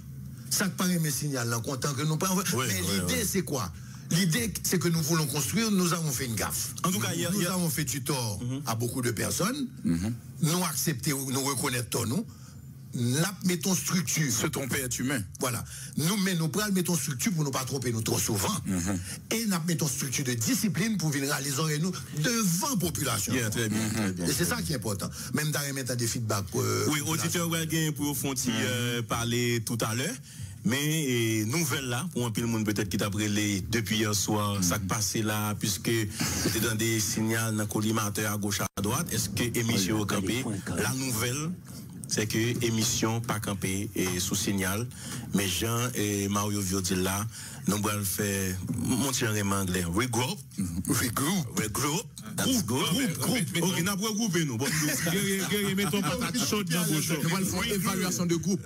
Ça paraît mes signaux là, content que nous pas. Mais l'idée, c'est quoi? L'idée, c'est que nous voulons construire, nous avons fait une gaffe. En tout cas, nous avons fait du tort à beaucoup de personnes. Nous accepter, nous reconnaître nous. Nous mettons structure. Se tromper est humain. Voilà. Nous mettons structure pour ne pas tromper nous trop souvent. Et nous mettons structure de discipline pour venir réaliser nous devant la population. Très bien, très bien. Et c'est ça qui est important. Même dans les des feedbacks. Oui, auditeur, pour font parler tout à l'heure. Mais nouvelle là, pour un peu le monde peut-être qui t'a brûlé depuis hier soir, ça qui passé là, puisque c'était dans des signaux dans le collimateur à gauche à droite, est-ce que émission au campé, la nouvelle, c'est que émission pas campé et sous signal, mais Jean et Mario Viodil là, nous allons faire mon tiré en anglais, regroup. That's good. Ok, nous allons regrouper nous. Mettons patate chaude dans vos choses. Nous allons faire une évaluation de groupe.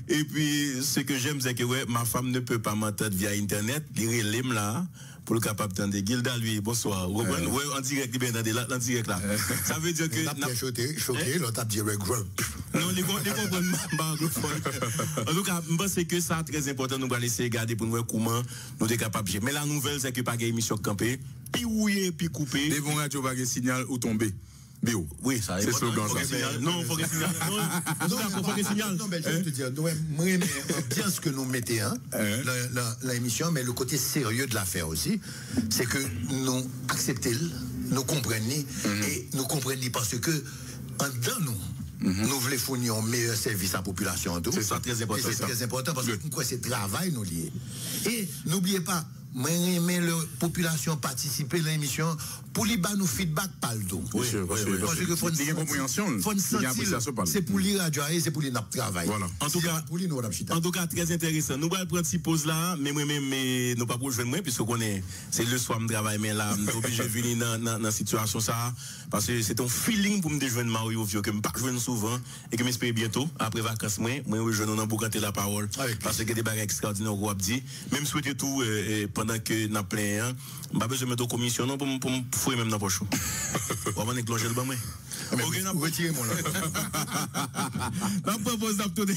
Et puis, ce que j'aime, c'est que ouais, ma femme ne peut pas m'entendre via Internet. Il relève là pour le capable d'entendre. Gilda, lui, bonsoir. Ouais, en direct, il est en direct là. Ça veut dire que. Choqué, l'autre a dit regroup. Non, les comprennent pas anglophone. En tout cas, je pense que ça très important. Nous allons essayer de regarder pour nous voir comment nous sommes capables de gérer. Mais la nouvelle, c'est que pas de émission campée, puis rouillé, puis coupé. Des bons radios, pas de signal ou tomber. Bio. Oui, ça c'est slogan ça. Non, il faut que signal. Non, faut que signal. Non, mais je vais te dire, nous aimons bien ce que nous mettons, l'émission, mais le côté sérieux de l'affaire aussi, c'est que nous acceptons, nous comprenons, et nous comprenons parce que, en dedans nous, nous voulons fournir un meilleur service à la population. C'est ça très important. Et c'est très important parce que c'est travail nous lié. Et n'oubliez pas, moi j'aime la population participer à l'émission pour lui donner nos feedback par le dos. Oui, parce que faut une compréhension. C'est pour lui radio et c'est pour lui travail. Voilà. En tout cas, très intéressant. Nous allons prendre cette pause là, mais moi-même, nous pas pour jouer moi, puisque c'est le soir de travail, mais là, je suis obligé de venir dans la situation ça, parce que c'est un feeling pour me déjouer Mario Vieux que je ne pas jouer souvent et que je m'espère bientôt, après vacances, moi, je vais vous canter la parole, parce que des bagages extraordinaires, on dit, même souhaiter tout pendant que nous plein, je n'ai pas besoin de mettre en commission pour me fouiller même dans la poche. On va éclanger le bain, moi. Retirez-moi là. On propose d'abtonner.